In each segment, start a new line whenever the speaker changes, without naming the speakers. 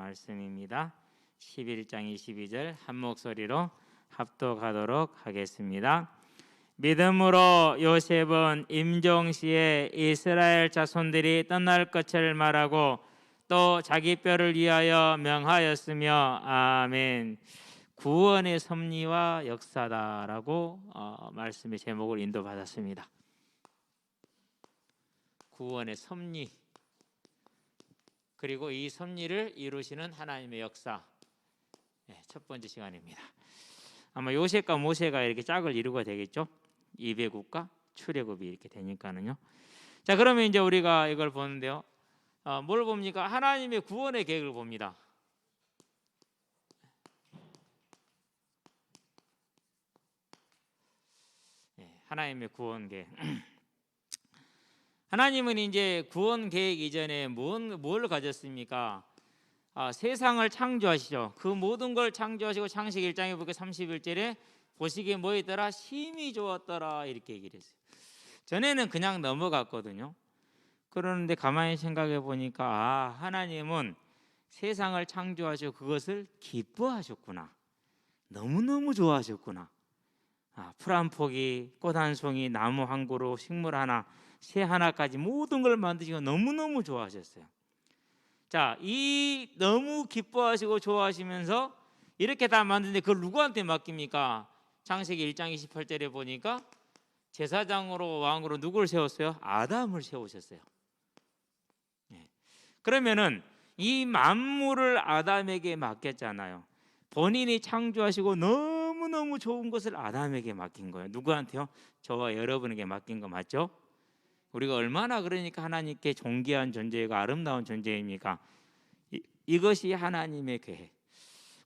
말씀입니다. 11장 22절 한 목소리로 합독하도록 하겠습니다. 믿음으로 요셉은 임종시에 이스라엘 자손들이 떠날 것을 말하고 또 자기 뼈를 위하여 명하였으며 아멘. 구원의 섭리와 역사다라고 말씀의 제목을 인도받았습니다. 구원의 섭리, 그리고 이 섭리를 이루시는 하나님의 역사, 첫 번째 시간입니다. 아마 요셉과 모세가 이렇게 짝을 이루게 되겠죠. 이배국과 출애굽이 이렇게 되니까는요. 자, 그러면 이제 우리가 이걸 보는데요. 뭘 봅니까? 하나님의 구원의 계획을 봅니다. 하나님의 구원 계획. 하나님은 이제 구원 계획 이전에 뭘 가졌습니까? 세상을 창조하시죠. 그 모든 걸 창조하시고 창세기 1장에 보니까 31절에 보시기에 뭐 있더라? 심히 좋았더라 이렇게 얘기를 했어요. 전에는 그냥 넘어갔거든요. 그러는데 가만히 생각해 보니까 하나님은 세상을 창조하시고 그것을 기뻐하셨구나. 너무너무 좋아하셨구나. 풀 한 포기, 꽃 한 송이, 나무 한 그루, 식물 하나, 새 하나까지 모든 걸 만드시고 너무너무 좋아하셨어요. 자, 이 너무 기뻐하시고 좋아하시면서 이렇게 다 만드는데 그걸 누구한테 맡깁니까? 창세기 1장 28절에 보니까 제사장으로 왕으로 누구를 세웠어요? 아담을 세우셨어요. 그러면은 이 만물을 아담에게 맡겼잖아요. 본인이 창조하시고 너무너무 좋은 것을 아담에게 맡긴 거예요. 누구한테요? 저와 여러분에게 맡긴 거 맞죠? 우리가 얼마나 그러니까 하나님께 존귀한 존재이고 아름다운 존재입니까? 이것이 하나님의 계획.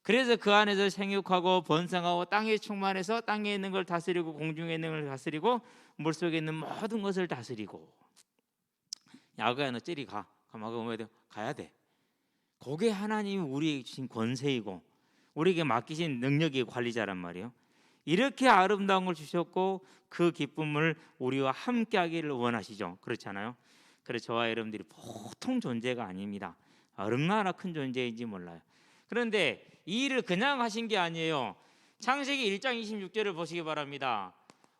그래서 그 안에서 생육하고 번성하고 땅에 충만해서 땅에 있는 걸 다스리고 공중에 있는 걸 다스리고 물속에 있는 모든 것을 다스리고. 야구야 너 찌리 가. 가야 돼. 그게 하나님이 우리에게 주신 권세이고 우리에게 맡기신 능력의 관리자란 말이에요. 이렇게 아름다운 걸 주셨고 그 기쁨을 우리와 함께 하기를 원하시죠. 그렇잖아요. 그래서 저와 여러분들이 보통 존재가 아닙니다. 얼마나 큰 존재인지 몰라요. 그런데 이 일을 그냥 하신 게 아니에요. 창세기 1장 26절을 보시기 바랍니다.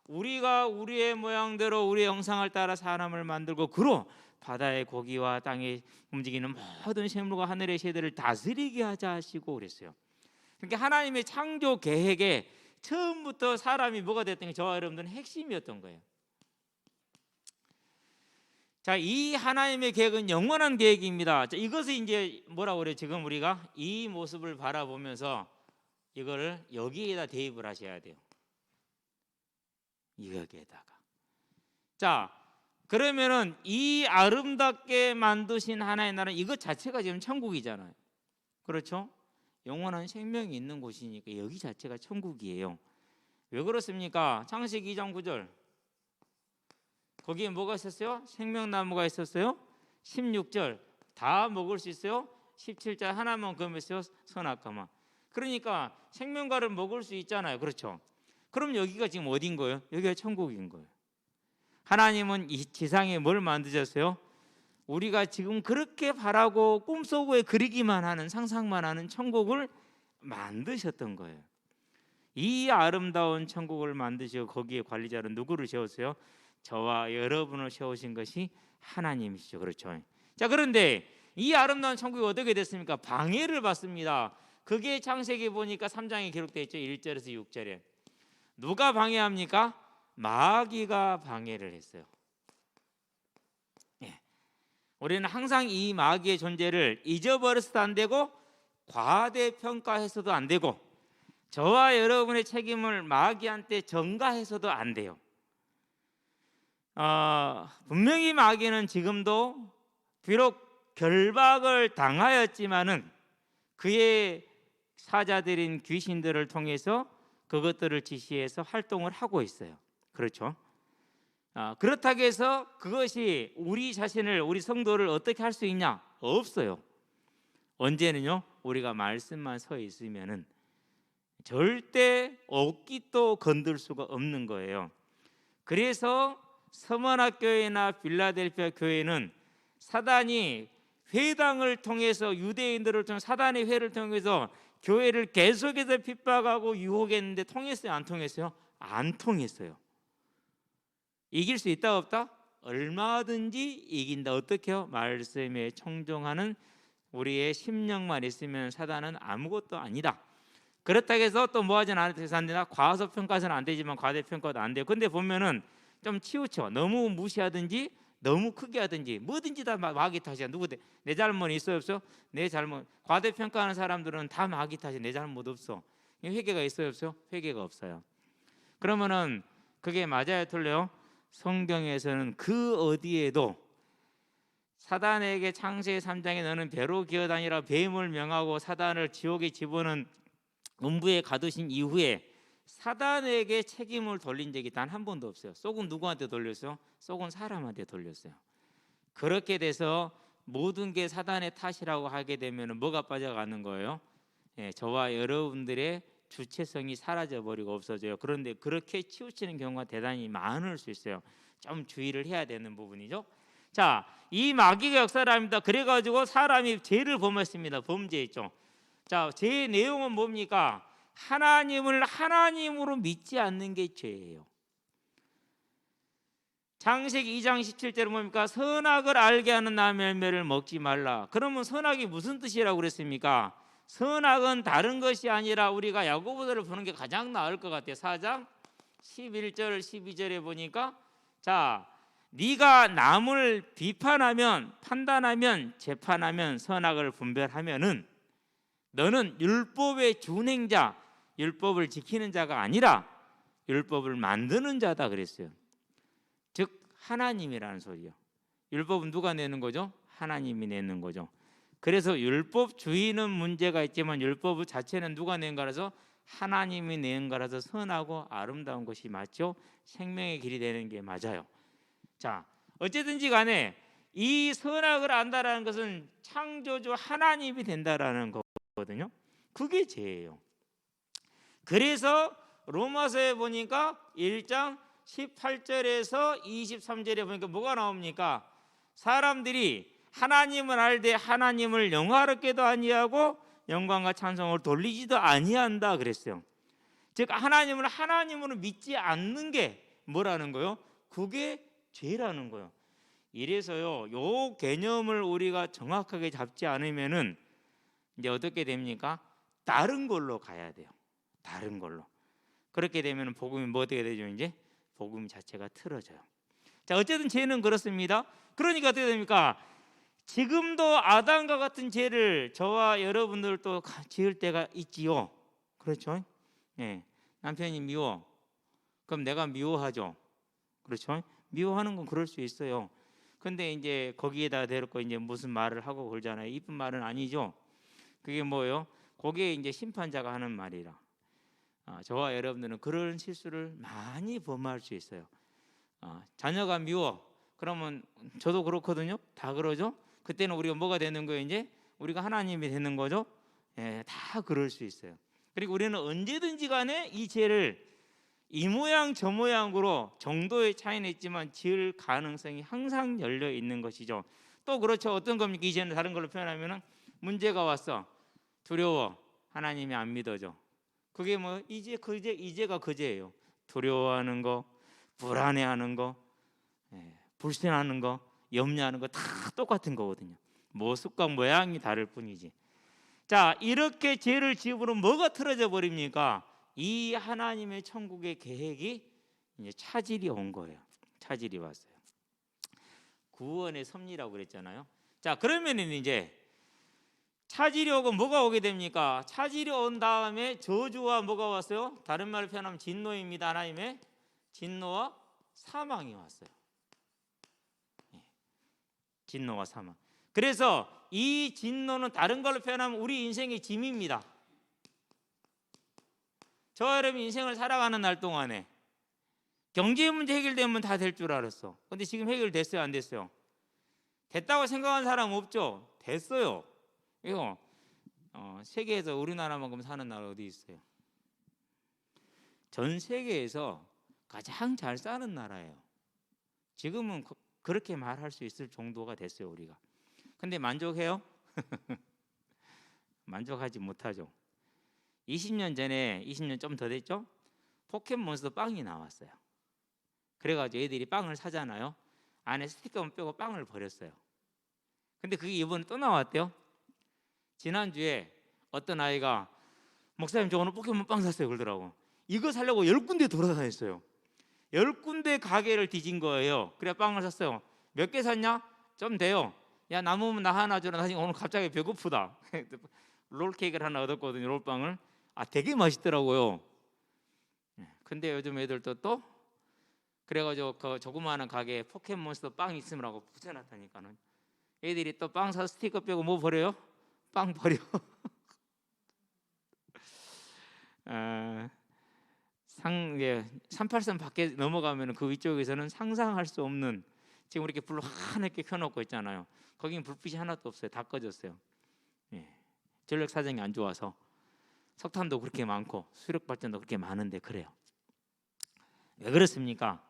우리가 우리의 모양대로 우리의 형상을 따라 사람을 만들고 그로 바다의 고기와 땅에 움직이는 모든 생물과 하늘의 새들을 다스리게 하자 하시고 그랬어요. 그러니까 하나님의 창조 계획에 처음부터 사람이 뭐가 됐던 게 저와 여러분들은 핵심이었던 거예요. 자, 이 하나님의 계획은 영원한 계획입니다. 자, 이것을 이제 뭐라고 그래요? 지금 우리가 이 모습을 바라보면서 이거를 여기에다 대입을 하셔야 돼요. 여기에다가. 자, 그러면은 이 아름답게 만드신 하나의 나라는 이것 자체가 지금 천국이잖아요. 그렇죠? 영원한 생명이 있는 곳이니까 여기 자체가 천국이에요. 왜 그렇습니까? 창세기 2장 9절 거기에 뭐가 있었어요? 생명나무가 있었어요. 16절 다 먹을 수 있어요. 17절 하나만 금했어요. 선악과만. 그러니까 생명과를 먹을 수 있잖아요. 그렇죠? 그럼 여기가 지금 어딘 거예요? 여기가 천국인 거예요. 하나님은 이 지상에 뭘 만드셨어요? 우리가 지금 그렇게 바라고 꿈속에 그리기만 하는 상상만 하는 천국을 만드셨던 거예요. 이 아름다운 천국을 만드시고 거기에 관리자로 누구를 세웠어요? 저와 여러분을 세우신 것이 하나님이시죠. 그렇죠? 자, 그런데 이 아름다운 천국이 어떻게 됐습니까? 방해를 받습니다. 그게 창세기 보니까 3장에 기록되어 있죠. 1절에서 6절에 누가 방해합니까? 마귀가 방해를 했어요. 우리는 항상 이 마귀의 존재를 잊어버려서도 안 되고 과대평가해서도 안 되고 저와 여러분의 책임을 마귀한테 전가해서도 안 돼요. 분명히 마귀는 지금도 비록 결박을 당하였지만은 그의 사자들인 귀신들을 통해서 그것들을 지시해서 활동을 하고 있어요. 그렇죠? 그렇다고 해서 그것이 우리 자신을 우리 성도를 어떻게 할 수 있냐? 없어요. 언제는요? 우리가 말씀만 서 있으면은 절대 어깃도 건들 수가 없는 거예요. 그래서 서머나 교회나 빌라델피아 교회는 사단이 회당을 통해서 유대인들을 통해 사단의 회를 통해서 교회를 계속해서 핍박하고 유혹했는데 통했어요? 안 통했어요? 안 통했어요. 이길 수 있다 없다? 얼마든지 이긴다. 어떻게요? 말씀에 청종하는 우리의 심령만 있으면 사단은 아무것도 아니다. 그렇다고 해서 또 뭐하진 않아서 안 되나? 과소평가서는 안 되지만 과대평가도 안 돼요. 근데 보면은 좀 치우쳐. 너무 무시하든지 너무 크게 하든지 뭐든지 다 마귀 탓이야. 누구 내 잘못 있어요 없어? 내 잘못. 과대평가하는 사람들은 다 마귀 탓이야. 내 잘못 없어. 회개가 있어요 없어요? 회개가 없어요. 그러면은 그게 맞아요 틀려요? 성경에서는 그 어디에도 사단에게 창세기 3장에 너는 배로 기어다니라 뱀을 명하고 사단을 지옥에 집어넣은 음부에 가두신 이후에 사단에게 책임을 돌린 적이 단 한 번도 없어요. 쏙은 누구한테 돌렸어요? 쏙은 사람한테 돌렸어요. 그렇게 돼서 모든 게 사단의 탓이라고 하게 되면 뭐가 빠져가는 거예요? 저와 여러분들의 주체성이 사라져버리고 없어져요. 그런데 그렇게 치우치는 경우가 대단히 많을 수 있어요. 좀 주의를 해야 되는 부분이죠. 자, 이 마귀가 역사를 합니다. 그래가지고 사람이 죄를 범했습니다. 범죄했죠. 자, 죄의 내용은 뭡니까? 하나님을 하나님으로 믿지 않는 게 죄예요. 창세기 2장 17절은 뭡니까? 선악을 알게 하는 나무 열매를 먹지 말라. 그러면 선악이 무슨 뜻이라고 그랬습니까? 선악은 다른 것이 아니라 우리가 야고보서를 보는 게 가장 나을 것 같아요. 4장 11절 12절에 보니까 자, 네가 남을 비판하면 판단하면 재판하면 선악을 분별하면은 너는 율법의 준행자, 율법을 지키는 자가 아니라 율법을 만드는 자다 그랬어요. 즉 하나님이라는 소리요. 율법은 누가 내는 거죠? 하나님이 내는 거죠. 그래서 율법주의는 문제가 있지만 율법 자체는 누가 낸 거라서 하나님이 낸 거라서 선하고 아름다운 것이 맞죠. 생명의 길이 되는 게 맞아요. 자, 어쨌든지 간에 이 선악을 안다라는 것은 창조주 하나님이 된다라는 거거든요. 그게 죄예요. 그래서 로마서에 보니까 1장 18절에서 23절에 보니까 뭐가 나옵니까? 사람들이 하나님을 알되 하나님을 영화롭게도 아니하고 영광과 찬송을 돌리지도 아니한다 그랬어요. 즉 하나님을 하나님으로 믿지 않는 게 뭐라는 거요? 그게 죄라는 거예요. 이래서요, 요 개념을 우리가 정확하게 잡지 않으면은 이제 어떻게 됩니까? 다른 걸로 가야 돼요. 다른 걸로. 그렇게 되면 복음이 뭐 어떻게 되죠? 이제 복음 자체가 틀어져요. 자, 어쨌든 죄는 그렇습니다. 그러니까 어떻게 됩니까? 지금도 아담과 같은 죄를 저와 여러분들도 지을 때가 있지요. 그렇죠? 예. 남편이 미워. 그럼 내가 미워하죠. 그렇죠? 미워하는 건 그럴 수 있어요. 근데 이제 거기에다 대놓고 이제 무슨 말을 하고 그러잖아요. 이쁜 말은 아니죠. 그게 뭐예요? 그게 이제 심판자가 하는 말이라. 저와 여러분들은 그런 실수를 많이 범할 수 있어요. 자녀가 미워. 그러면 저도 그렇거든요. 다 그러죠. 그때는 우리가 뭐가 되는 거예요? 이제 우리가 하나님이 되는 거죠. 예, 다 그럴 수 있어요. 그리고 우리는 언제든지 간에 이 죄를 이 모양 저 모양으로 정도의 차이는 있지만 지을 가능성이 항상 열려 있는 것이죠. 또 그렇죠. 어떤 겁니까? 이제는 다른 걸로 표현하면은 문제가 왔어. 두려워. 하나님이 안 믿어져. 그게 뭐 이제가 그제예요. 두려워하는 거, 불안해하는 거, 불신하는 거, 염려하는 거 다 똑같은 거거든요. 모습과 모양이 다를 뿐이지. 자, 이렇게 죄를 지으면 뭐가 틀어져 버립니까? 이 하나님의 천국의 계획이 이제 차질이 온 거예요. 차질이 왔어요. 구원의 섭리라고 그랬잖아요. 자, 그러면은 이제 차질이 오고 뭐가 오게 됩니까? 차질이 온 다음에 저주와 뭐가 왔어요? 다른 말로 표현하면 진노입니다. 하나님의 진노와 사망이 왔어요. 진노와 사망. 그래서 이 진노는 다른 걸로 표현하면 우리 인생의 짐입니다. 저와 여러분 인생을 살아가는 날 동안에 경제 문제 해결되면 다 될 줄 알았어. 근데 지금 해결됐어요? 안 됐어요? 됐다고 생각하는 사람 없죠? 됐어요. 이거 세계에서 우리나라만큼 사는 나라 어디 있어요? 전 세계에서 가장 잘 사는 나라예요. 지금은 그렇게 말할 수 있을 정도가 됐어요. 우리가. 근데 만족해요? 만족하지 못하죠. 20년 전에, 20년 좀 더 됐죠? 포켓몬스터 빵이 나왔어요. 그래가지고 애들이 빵을 사잖아요. 안에 스티커만 빼고 빵을 버렸어요. 근데 그게 이번에 또 나왔대요. 지난주에 어떤 아이가 목사님 저 오늘 포켓몬 빵 샀어요 그러더라고. 이거 사려고 10군데 돌아다녔어요. 10군데 가게를 뒤진 거예요. 그래 빵을 샀어요. 몇 개 샀냐? 좀 돼요. 야 남으면 나 하나 주라. 나 지금 오늘 갑자기 배고프다. 롤케이크를 하나 얻었거든요. 롤빵을. 아 되게 맛있더라고요. 근데 요즘 애들도 또 그래가지고 그 조그마한 가게에 포켓몬스터 빵 있으면 하고 붙여놨다니까는 애들이 또 빵 사서 스티커 빼고 뭐 버려요? 빵 버려. 383 밖에 넘어가면 그 위쪽에서는 상상할 수 없는 지금 이렇게 불 환하게 켜놓고 있잖아요. 거긴 불빛이 하나도 없어요. 다 꺼졌어요. 전력 사정이 안 좋아서 석탄도 그렇게 많고 수력 발전도 그렇게 많은데 그래요. 왜 그렇습니까?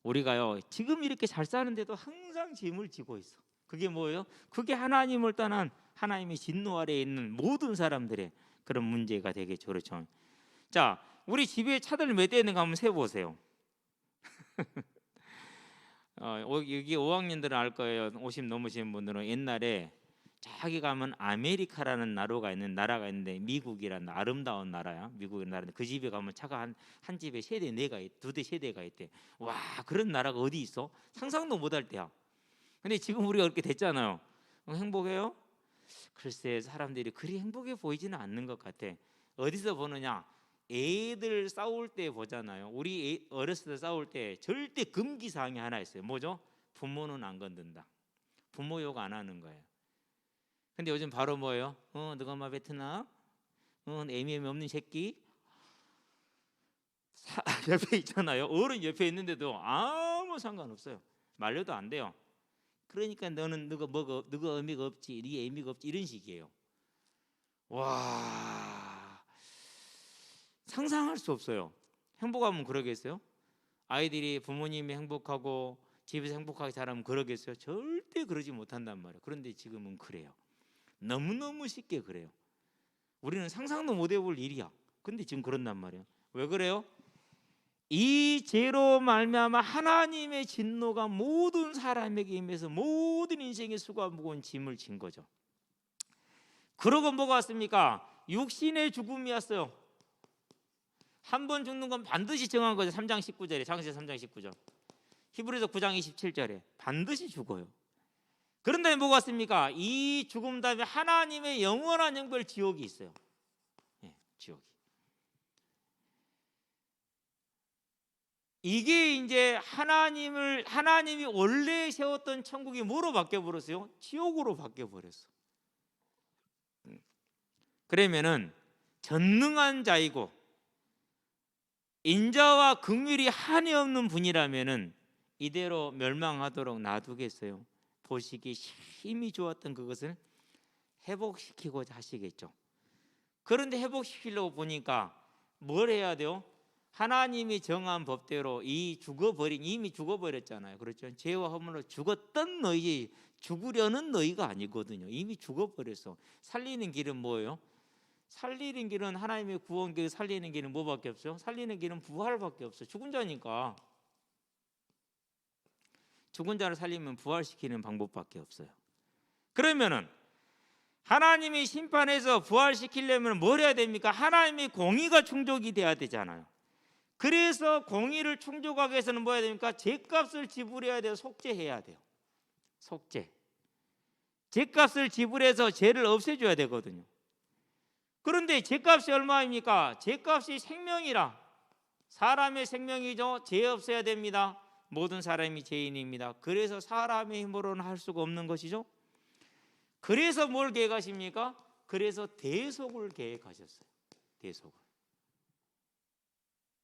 우리가요 지금 이렇게 잘 사는데도 항상 짐을 지고 있어. 그게 뭐예요? 그게 하나님을 떠난 하나님의 진노 아래에 있는 모든 사람들의 그런 문제가 되겠죠. 그렇죠? 자, 우리 집에 차들 몇 대 있는가 한번 세보세요. 여기 5학년들은 알 거예요. 50 넘으신 분들은 옛날에 저기 가면 아메리카라는 나라가 있는데 미국이라는 아름다운 나라야. 미국의 나라인데 그 집에 가면 차가 한 집에 3대 4가 2대 3대가 있대. 와 그런 나라가 어디 있어? 상상도 못할 때야. 근데 지금 우리가 그렇게 됐잖아요. 행복해요? 글쎄 사람들이 그리 행복해 보이지는 않는 것 같아. 어디서 보느냐? 애들 싸울 때 보잖아요. 우리 어렸을 때 싸울 때 절대 금기 사항이 하나 있어요. 뭐죠? 부모는 안 건든다. 부모 욕 안 하는 거예요. 근데 요즘 바로 뭐예요? 너가 엄마 베트남? 애미 없는 새끼? 옆에 있잖아요. 어른 옆에 있는데도 아무 상관없어요. 말려도 안 돼요. 그러니까 너는 너가 의미가 없지, 네 의미가 없지 이런 식이에요. 와 상상할 수 없어요. 행복하면 그러겠어요? 아이들이 부모님이 행복하고 집에서 행복하게 자라면 그러겠어요? 절대 그러지 못한단 말이에요. 그런데 지금은 그래요. 너무너무 쉽게 그래요. 우리는 상상도 못 해볼 일이야. 근데 지금 그런단 말이에요. 왜 그래요? 이 죄로 말미암아 하나님의 진노가 모든 사람에게 임해서 모든 인생의 수고와 무거운 짐을 진 거죠. 그러고 뭐가 왔습니까? 육신의 죽음이 왔어요. 한 번 죽는 건 반드시 정한 거죠. 3장 19절에 창세기 3장 19절 히브리서 9장 27절에 반드시 죽어요. 그런데 뭐가 왔습니까? 이 죽음 다음에 하나님의 영원한 형벌 지옥이 있어요. 지옥이. 이게 이제 하나님이 원래 세웠던 천국이 뭐로 바뀌어 버렸어요? 지옥으로 바뀌어 버렸어. 그러면은 전능한 자이고 인자와 긍휼이 한이 없는 분이라면은 이대로 멸망하도록 놔두겠어요? 보시기 힘이 좋았던 그것을 회복시키고자 하시겠죠. 그런데 회복시키려고 보니까 뭘 해야 돼요? 하나님이 정한 법대로 이미 죽어버렸잖아요. 그렇죠? 죄와 허물로 죽었던 너희, 죽으려는 너희가 아니거든요. 이미 죽어버렸어. 살리는 길은 뭐예요? 살리는 길은 하나님의 구원길 살리는 길은 뭐밖에 없어요? 살리는 길은 부활밖에 없어요. 죽은 자니까. 죽은 자를 살리면 부활시키는 방법밖에 없어요. 그러면은 하나님이 심판해서 부활시키려면 뭘 해야 됩니까? 하나님의 공의가 충족이 돼야 되잖아요. 그래서 공의를 충족하기 위해서는 뭐 해야 됩니까? 죄값을 지불해야 돼요. 속죄해야 돼요. 속죄. 죄값을 지불해서 죄를 없애줘야 되거든요. 그런데 죄값이 얼마입니까? 죄값이 생명이라. 사람의 생명이죠. 죄 없어야 됩니다. 모든 사람이 죄인입니다. 그래서 사람의 힘으로는 할 수가 없는 것이죠. 그래서 뭘 계획하십니까? 그래서 대속을 계획하셨어요. 대속을.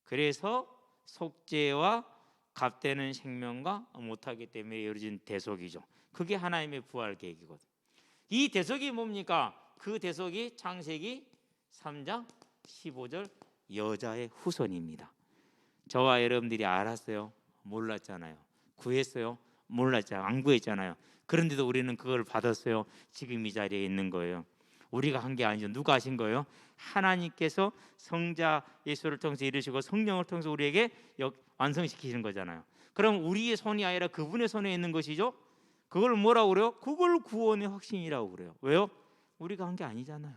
그래서 속죄와 값되는 생명과 못하기 때문에 이루어진 대속이죠. 그게 하나님의 부활 계획이거든요. 이 대속이 뭡니까? 그 대속이 창세기 3장 15절 여자의 후손입니다. 저와 여러분들이 알았어요? 몰랐잖아요. 구했어요? 몰랐잖아요. 안 구했잖아요. 그런데도 우리는 그걸 받았어요. 지금 이 자리에 있는 거예요. 우리가 한 게 아니죠. 누가 하신 거예요? 하나님께서 성자 예수를 통해서 이루시고 성령을 통해서 우리에게 완성시키시는 거잖아요. 그럼 우리의 손이 아니라 그분의 손에 있는 것이죠. 그걸 뭐라고 그래요? 그걸 구원의 확신이라고 그래요. 왜요? 우리가 한 게 아니잖아요.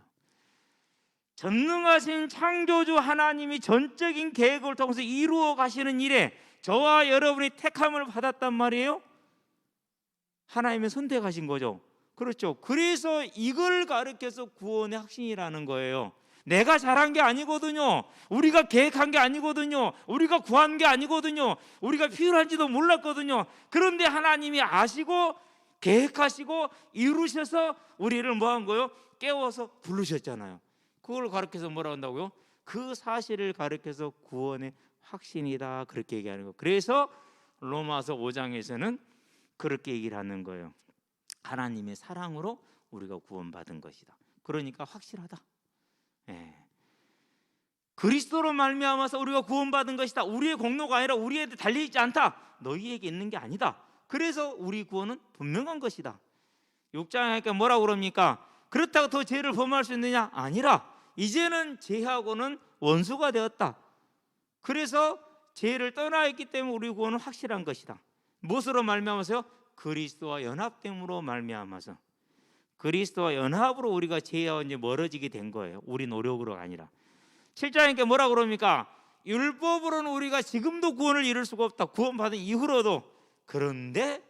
전능하신 창조주 하나님이 전적인 계획을 통해서 이루어 가시는 일에 저와 여러분이 택함을 받았단 말이에요. 하나님이 선택하신 거죠. 그렇죠. 그래서 이걸 가르쳐서 구원의 확신이라는 거예요. 내가 잘한 게 아니거든요. 우리가 계획한 게 아니거든요. 우리가 구한 게 아니거든요. 우리가 필요한지도 몰랐거든요. 그런데 하나님이 아시고 계획하시고 이루셔서 우리를 뭐 한 거예요? 깨워서 부르셨잖아요. 그걸 가르쳐서 뭐라고 한다고요? 그 사실을 가르쳐서 구원의 확신이다, 그렇게 얘기하는 거예요. 그래서 로마서 5장에서는 그렇게 얘기를 하는 거예요. 하나님의 사랑으로 우리가 구원받은 것이다. 그러니까 확실하다. 예. 그리스도로 말미암아서 우리가 구원받은 것이다. 우리의 공로가 아니라 우리에게 달려있지 않다. 너희에게 있는 게 아니다. 그래서 우리 구원은 분명한 것이다. 6장에 뭐라고 그럽니까? 그렇다고 더 죄를 범할 수 있느냐? 아니라 이제는 죄하고는 원수가 되었다. 그래서 죄를 떠나 있기 때문에 우리 구원은 확실한 것이다. 무엇으로 말미암아서요? 그리스도와 연합됨으로 말미암아서. 그리스도와 연합으로 우리가 죄와 이제 멀어지게 된 거예요. 우리 노력으로가 아니라. 7장에 뭐라고 그럽니까? 율법으로는 우리가 지금도 구원을 이룰 수가 없다. 구원받은 이후로도. 그런데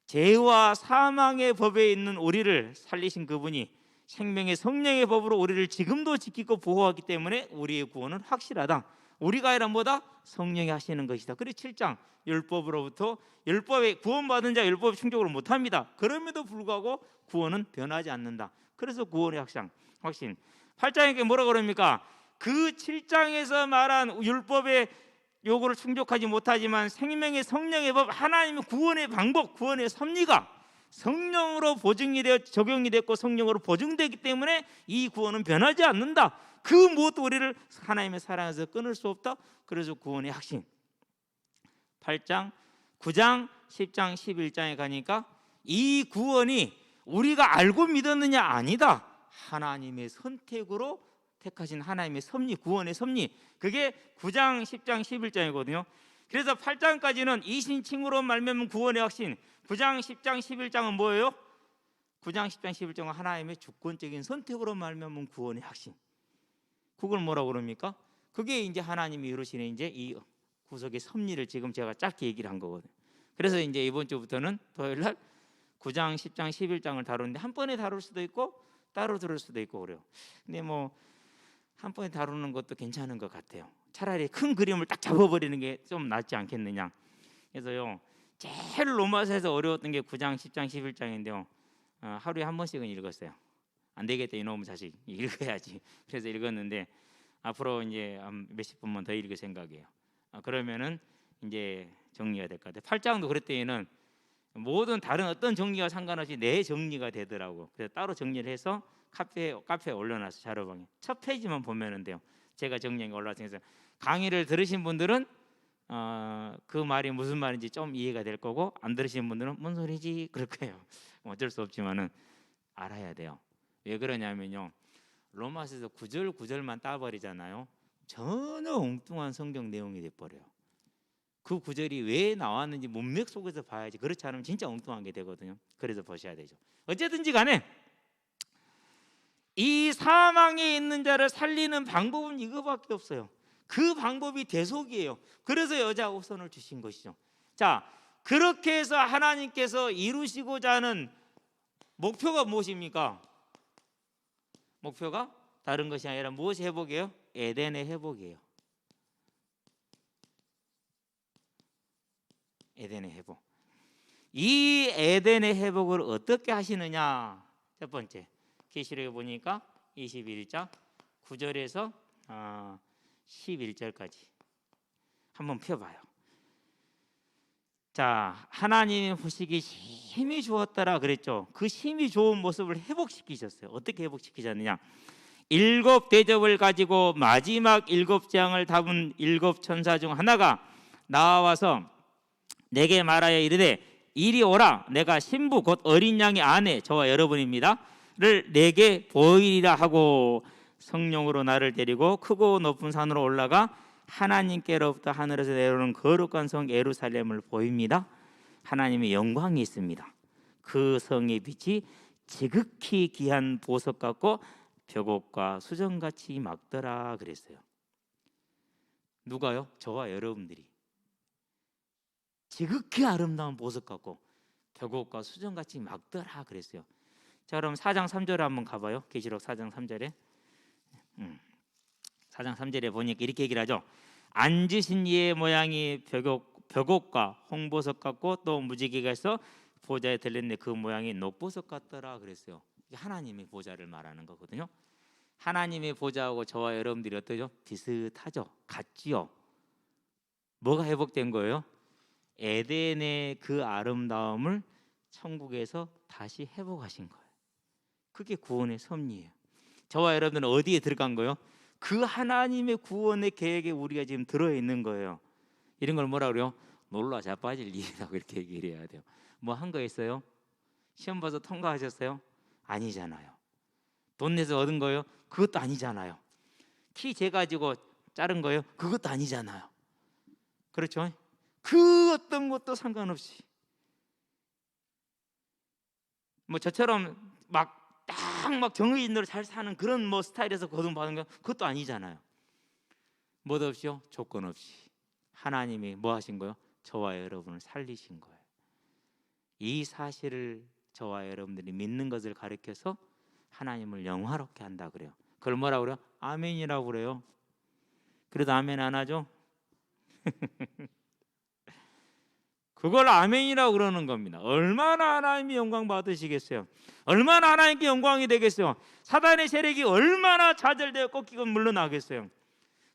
죄와 사망의 법에 있는 우리를 살리신 그분이 생명의 성령의 법으로 우리를 지금도 지키고 보호하기 때문에 우리의 구원은 확실하다. 우리가 아니라 뭐다? 성령이 하시는 것이다. 그래서 7장 율법으로부터 율법에 구원받은 자 율법에 충족을 못합니다. 그럼에도 불구하고 구원은 변하지 않는다. 그래서 구원의 확신. 8장에 뭐라고 그럽니까? 그 7장에서 말한 율법의 요구를 충족하지 못하지만 생명의 성령의 법, 하나님의 구원의 방법, 구원의 섭리가 성령으로 보증이 되어 적용이 됐고 성령으로 보증되기 때문에 이 구원은 변하지 않는다. 그 무엇도 우리를 하나님의 사랑에서 끊을 수 없다. 그래서 구원의 확신. 8장, 9장, 10장, 11장에 가니까 이 구원이 우리가 알고 믿었느냐? 아니다. 하나님의 선택으로 택하신 하나님의 섭리, 구원의 섭리. 그게 9장, 10장, 11장이거든요. 그래서 8장까지는 이신칭으로 말미암은 구원의 확신. 9장, 10장, 11장은 뭐예요? 9장, 10장, 11장은 하나님의 주권적인 선택으로 말미암은 구원의 확신. 그걸 뭐라고 그럽니까? 그게 이제 하나님이 이루시는 이제 이 구속의 섭리를 지금 제가 짧게 얘기를 한 거거든요. 그래서 이제 이번 주부터는 토요일 날 9장, 10장, 11장을 다루는데 한 번에 다룰 수도 있고 따로 들을 수도 있고 그래요. 근데 뭐 한 번에 다루는 것도 괜찮은 것 같아요. 차라리 큰 그림을 딱 잡아버리는 게 좀 낫지 않겠느냐. 그래서요, 제일 로마서에서 어려웠던 게 9장, 10장, 11장인데요. 하루에 한 번씩은 읽었어요. 안 되겠다 이놈의 자식, 읽어야지. 그래서 읽었는데 앞으로 이제 몇십 분만 더 읽을 생각이에요. 그러면은 이제 정리가 될 것 같아요. 8장도 그랬더니는 모든 다른 어떤 정리와 상관없이 내 정리가 되더라고. 그래서 따로 정리를 해서 카페에 올려놨어. 자료방에 첫 페이지만 보면은 돼요. 제가 정리한 게 올라왔으니까 강의를 들으신 분들은 그 말이 무슨 말인지 좀 이해가 될 거고, 안 들으신 분들은 뭔 소리지 그럴 거예요. 어쩔 수 없지만은 알아야 돼요. 왜 그러냐면요, 로마서에서 구절만 따버리잖아요. 전혀 엉뚱한 성경 내용이 돼버려요. 그 구절이 왜 나왔는지 문맥 속에서 봐야지. 그렇지 않으면 진짜 엉뚱한 게 되거든요. 그래서 보셔야 되죠. 어쨌든지 간에 이 사망에 있는 자를 살리는 방법은 이거밖에 없어요. 그 방법이 대속이에요. 그래서 여자 우선을 주신 것이죠. 자, 그렇게 해서 하나님께서 이루시고자 하는 목표가 무엇입니까? 목표가 다른 것이 아니라 무엇이 회복이에요? 에덴의 회복이에요. 에덴의 회복. 이 에덴의 회복을 어떻게 하시느냐? 첫 번째, 계시록에 보니까 21장 9절에서 11절까지 한번 펴봐요. 자, 하나님 보시기 힘이 좋았더라 그랬죠. 그 힘이 좋은 모습을 회복시키셨어요. 어떻게 회복시키셨느냐? 7 대접을 가지고 마지막 7 재앙을 담은 7 천사 중 하나가 나와서 내게 말하여 이르되 이리 오라. 내가 신부 곧 어린 양의 아내 저와 여러분입니다.를 내게 보이리라 하고 성령으로 나를 데리고 크고 높은 산으로 올라가 하나님께로부터 하늘에서 내려오는 거룩한 성 예루살렘을 보입니다. 하나님의 영광이 있습니다. 그 성의 빛이 지극히 귀한 보석 같고 벽옥과 수정같이 막더라 그랬어요. 누가요? 저와 여러분들이 지극히 아름다운 보석 같고 벽옥과 수정같이 막더라 그랬어요. 자, 그럼 4장 3절에 한번 가봐요. 계시록 4장 3절에 4장 3절에 보니까 이렇게 얘기를 하죠. 앉으신 이의 모양이 벽옥과 홍보석 같고 또 무지개가 있어 보좌에 들렸는데 그 모양이 녹보석 같더라 그랬어요. 이게 하나님의 보좌를 말하는 거거든요. 하나님의 보좌하고 저와 여러분들이 어떠죠? 비슷하죠? 같지요? 뭐가 회복된 거예요? 에덴의 그 아름다움을 천국에서 다시 회복하신 거예요. 그게 구원의 섭리예요. 저와 여러분들은 어디에 들어간 거예요? 그 하나님의 구원의 계획에 우리가 지금 들어있는 거예요. 이런 걸 뭐라 그래요? 놀라 자빠질 일이라고 이렇게 얘기를 해야 돼요. 뭐 한 거 있어요? 시험 봐서 통과하셨어요? 아니잖아요. 돈 내서 얻은 거예요? 그것도 아니잖아요. 키 재가지고 자른 거예요? 그것도 아니잖아요. 그렇죠? 그 어떤 것도 상관없이 뭐 저처럼 막 정의인으로 잘 사는 그런 뭐 스타일에서 거듭 받은 거 그것도 아니잖아요. 뭐 없이요? 조건 없이 하나님이 뭐 하신 거예요? 저와 여러분을 살리신 거예요. 이 사실을 저와 여러분들이 믿는 것을 가르쳐서 하나님을 영화롭게 한다 그래요. 그걸 뭐라고 그래요? 아멘이라고 그래요. 그래도 아멘 안 하죠? 그걸 아멘이라고 그러는 겁니다. 얼마나 하나님이 영광 받으시겠어요? 얼마나 하나님께 영광이 되겠어요? 사단의 세력이 얼마나 좌절되어 꺾이고 물러나겠어요?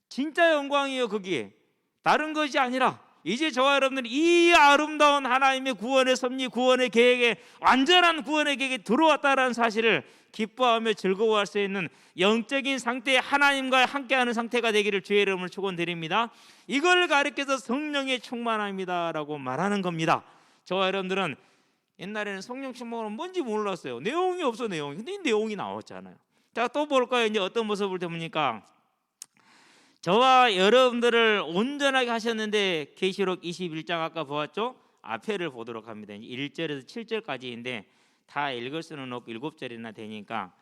진짜 영광이에요. 그게 다른 것이 아니라 이제 저와 여러분들이 이 아름다운 하나님의 구원의 섭리, 구원의 계획에 완전한 구원의 계획에 들어왔다는 사실을 기뻐하며 즐거워할 수 있는 영적인 상태에 하나님과 함께하는 상태가 되기를 주의 이름으로 축원드립니다. 이걸 가리켜서 성령의 충만함이다라고 말하는 겁니다. 저와 여러분들은 옛날에는 성령 충만은 뭔지 몰랐어요. 내용이 없어 내용이. 근데 이 내용이 나왔잖아요. 자, 또 볼까요? 이제 어떤 모습을 보니까 저와 여러분들을 온전하게 하셨는데 계시록 21장 아까 보았죠? 앞에를 보도록 합니다. 1절에서 7절까지인데 다 읽을 수는 없고 7절이나 되니까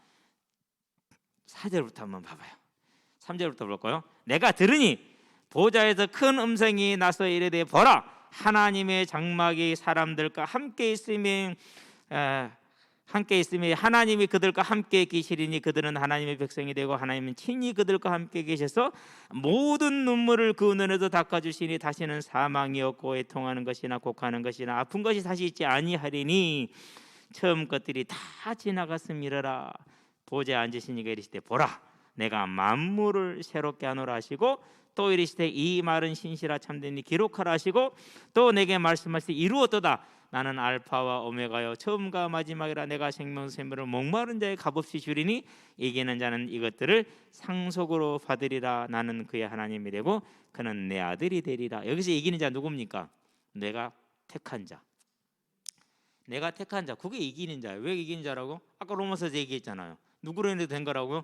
4절부터 한번 봐봐요. 3절부터 볼까요? 내가 들으니 보좌에서 큰 음성이 나서 이르되 보라 하나님의 장막이 사람들과 함께 있으며 하나님이 그들과 함께 계시리니 그들은 하나님의 백성이 되고 하나님은 친히 그들과 함께 계셔서 모든 눈물을 그 눈에서 닦아주시니 다시는 사망이 없고 애통하는 것이나 곡하는 것이나 아픈 것이 다시 있지 아니하리니 처음 것들이 다 지나갔음이라. 보좌에 앉으신 이가 이르시되 보라 내가 만물을 새롭게 하노라 하시고 또 이르시되 이 말은 신실하 참되니 기록하라 하시고 또 내게 말씀하시되 이루었도다. 나는 알파와 오메가요 처음과 마지막이라. 내가 생명샘물을 목마른 자의 값없이 주리니 이기는 자는 이것들을 상속으로 받으리라. 나는 그의 하나님이 되고 그는 내 아들이 되리라. 여기서 이기는 자 누굽니까? 내가 택한 자. 내가 택한 자, 그게 이기는 자예요. 왜 이기는 자라고? 아까 로마서에서 얘기했잖아요. 누구로 인해 된 거라고요?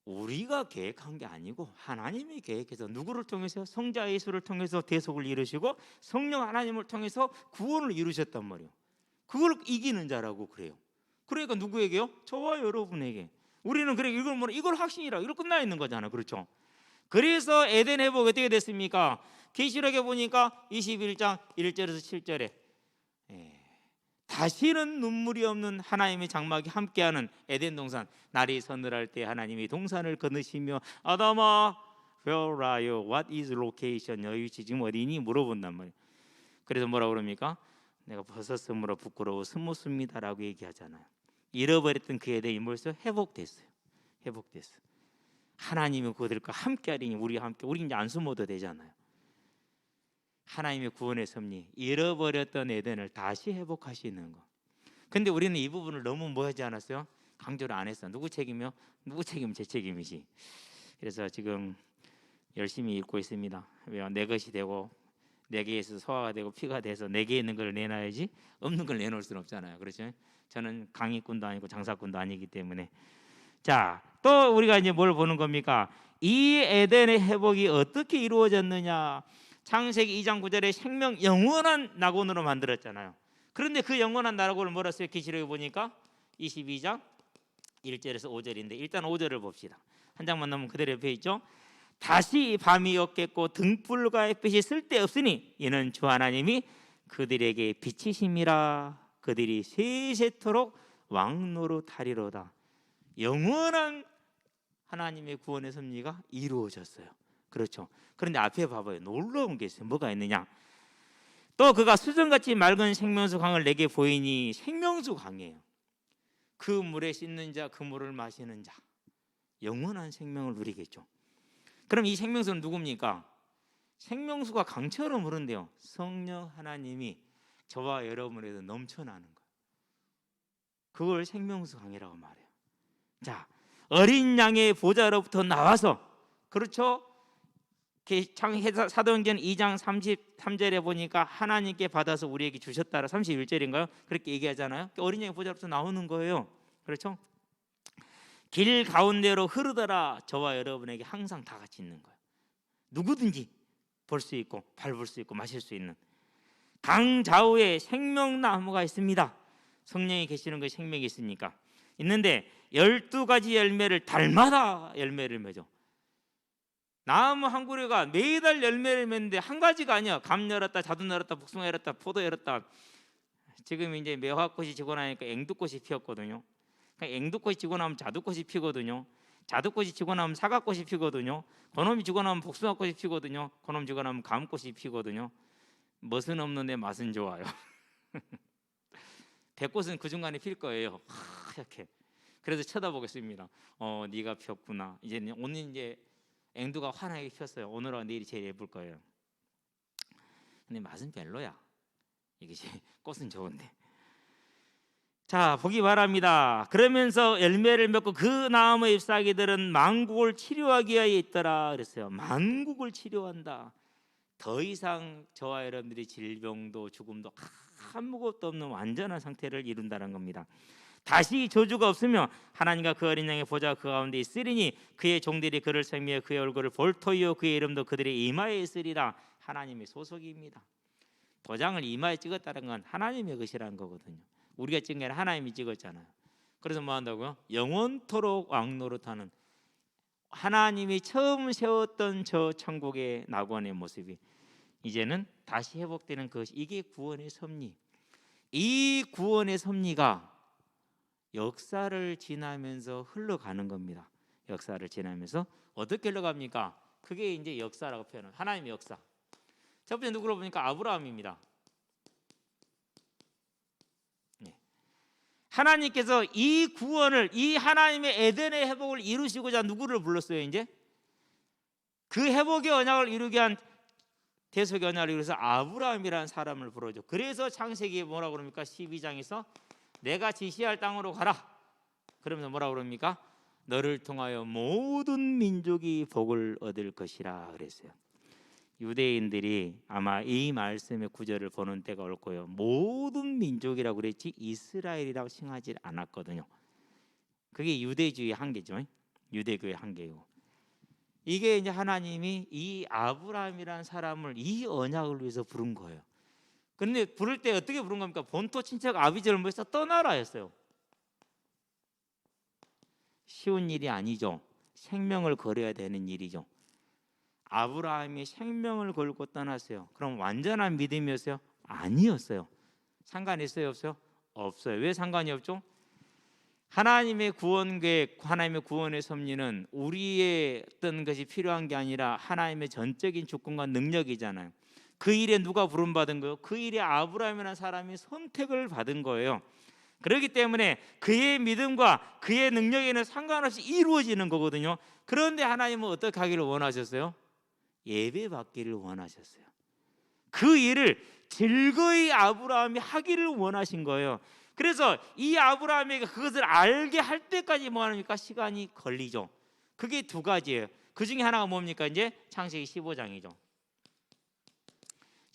우리가 계획한 게 아니고 하나님이 계획해서 누구를 통해서? 성자 예수를 통해서 대속을 이루시고 성령 하나님을 통해서 구원을 이루셨단 말이에요. 그걸 이기는 자라고 그래요. 그러니까 누구에게요? 저와 여러분에게. 우리는 그래 이걸 확신이라 이걸 끝나 있는 거잖아요. 그렇죠? 그래서 에덴 회복이 어떻게 됐습니까? 계시록에 보니까 21장 1절에서 7절에 다시는 눈물이 없는 하나님의 장막이 함께하는 에덴 동산. 날이 서늘할 때 하나님이 동산을 거느시며 아담아 where are you? What is location? 너희 위치 지금 어디니? 물어본단 말이에요. 그래서 뭐라고 그럽니까? 내가 벗었으므로 부끄러워 스mus습니다라고 얘기하잖아요. 잃어버렸던 그 에덴이 벌써 회복됐어요. 회복됐어요. 하나님이 그들과 함께하리니 우리가 함께 우리 이제 안 숨어도 되잖아요. 하나님의 구원의 섭리, 잃어버렸던 에덴을 다시 회복하시는 거. 근데 우리는 이 부분을 너무 뭐 하지 않았어요? 강조를 안 했어. 누구 책임이요? 누구 책임? 제 책임이지. 그래서 지금 열심히 읽고 있습니다. 내 것이 되고 네 개에서 소화가 되고 피가 돼서 네 개 있는 걸 내놔야지 없는 걸 내놓을 수는 없잖아요. 그렇죠? 저는 강의꾼도 아니고 장사꾼도 아니기 때문에. 자, 또 우리가 이제 뭘 보는 겁니까? 이 에덴의 회복이 어떻게 이루어졌느냐? 창세기 2장 9절에 생명 영원한 낙원으로 만들었잖아요. 그런데 그 영원한 낙원을 뭐라 써요? 계시록에 보니까 22장 1절에서 5절인데 일단 5절을 봅시다. 한 장만 넘으면 그대로 옆에 있죠. 다시 밤이 없겠고 등불과 햇빛이 쓸데없으니 이는 주 하나님이 그들에게 빛이심이라. 그들이 세세토록 왕노릇하리로다. 영원한 하나님의 구원의 섭리가 이루어졌어요. 그렇죠. 그런데 앞에 봐봐요. 놀라운 게 있어요. 뭐가 있느냐? 또 그가 수정같이 맑은 생명수 강을 내게 보이니 생명수 강이에요. 그 물에 씻는 자, 그 물을 마시는 자 영원한 생명을 누리겠죠. 그럼 이 생명수는 누굽니까? 생명수가 강처럼 흐른대요. 성령 하나님이 저와 여러분에도 넘쳐나는 거예요. 그걸 생명수 강이라고 말해요. 자, 어린 양의 보좌로부터 나와서, 그렇죠? 사도행전 2장 33절에 보니까 하나님께 받아서 우리에게 주셨다라 31절인가요? 그렇게 얘기하잖아요. 어린 양의 보좌로부터 나오는 거예요. 그렇죠? 길 가운데로 흐르더라. 저와 여러분에게 항상 다 같이 있는 거예요. 누구든지 볼 수 있고 밟을 수 있고 마실 수 있는 강 좌우에 생명나무가 있습니다. 성령이 계시는 것이 생명이 있으니까 있는데 12가지 열매를 달마다 열매를 맺어. 나무 한 그루가 매달 열매를 맺는데 한 가지가 아니야. 감 열었다, 자두 열었다, 복숭아 열었다, 포도 열었다. 지금 이제 매화꽃이 지고 나니까 앵두꽃이 피었거든요. 앵두꽃이 지고 나면 자두꽃이 피거든요. 자두꽃이 지고 나면 사과꽃이 피거든요. 그놈이 지고 나면 복숭아꽃이 피거든요. 그놈 지고 나면 감꽃이 피거든요. 멋은 없는데 맛은 좋아요. 백꽃은 그 중간에 필 거예요. 하얗게. 그래서 쳐다보겠습니다. 네가 폈구나. 이제 오늘 이제 앵두가 환하게 폈어요. 오늘하고 내일이 제일 예쁠 거예요. 근데 맛은 별로야. 이게 꽃은 좋은데. 자, 보기 바랍니다. 그러면서 열매를 맺고 그 나무의 잎사귀들은 만국을 치료하기 위하여 있더라 그랬어요. 만국을 치료한다. 더 이상 저와 여러분들이 질병도 죽음도 아무것도 없는 완전한 상태를 이룬다는 겁니다. 다시 저주가 없으며 하나님과 그 어린 양의 보좌가 그 가운데 있으리니 그의 종들이 그를 섬기며 그의 얼굴을 볼 터이요 그의 이름도 그들의 이마에 있으리라. 하나님의 소속입니다. 도장을 이마에 찍었다는 건 하나님의 것이라는 거거든요. 우리가 찍은 게 아니라 하나님이 찍었잖아요. 그래서 뭐 한다고요? 영원토록 왕노릇하는 하나님이 처음 세웠던 저 천국의 낙원의 모습이 이제는 다시 회복되는 것이, 이게 구원의 섭리. 이 구원의 섭리가 역사를 지나면서 흘러가는 겁니다. 역사를 지나면서 어떻게 흘러갑니까? 그게 이제 역사라고 표현해요. 하나님의 역사. 첫 번째 누구로 보니까 아브라함입니다. 하나님께서 이 구원을, 이 하나님의 에덴의 회복을 이루시고자 누구를 불렀어요? 이제 그 회복의 언약을 이루게 한 대속의 언약을 이루어서 아브라함이라는 사람을 부르죠. 그래서 창세기에 뭐라고 그럽니까? 12장에서 내가 지시할 땅으로 가라. 그러면서 뭐라고 그럽니까? 너를 통하여 모든 민족이 복을 얻을 것이라 그랬어요. 유대인들이 아마 이 말씀의 구절을 보는 때가 올 거예요. 모든 민족이라고 그랬지 이스라엘이라고 칭하지 않았거든요. 그게 유대주의 한계죠. 유대교의 한계고. 이게 이제 하나님이 이 아브라함이라는 사람을 이 언약을 위해서 부른 거예요. 그런데 부를 때 어떻게 부른 겁니까? 본토 친척 아비지를 모여서 떠나라 했어요. 쉬운 일이 아니죠. 생명을 걸어야 되는 일이죠. 아브라함이 생명을 걸고 떠났어요. 그럼 완전한 믿음이었어요? 아니었어요. 상관이 있어요? 없어요? 없어요. 왜 상관이 없죠? 하나님의 구원 계획, 하나님의 구원의 섭리는 우리의 어떤 것이 필요한 게 아니라 하나님의 전적인 주권과 능력이잖아요. 그 일에 누가 부름받은 거예요? 그 일에 아브라함이라는 사람이 선택을 받은 거예요. 그렇기 때문에 그의 믿음과 그의 능력에는 상관없이 이루어지는 거거든요. 그런데 하나님은 어떻게 하기를 원하셨어요? 예배 받기를 원하셨어요. 그 일을 즐거이 아브라함이 하기를 원하신 거예요. 그래서 이 아브라함에게 그것을 알게 할 때까지 뭐 합니까? 시간이 걸리죠. 그게 두 가지예요. 그 중에 하나가 뭡니까? 이제 창세기 15장이죠.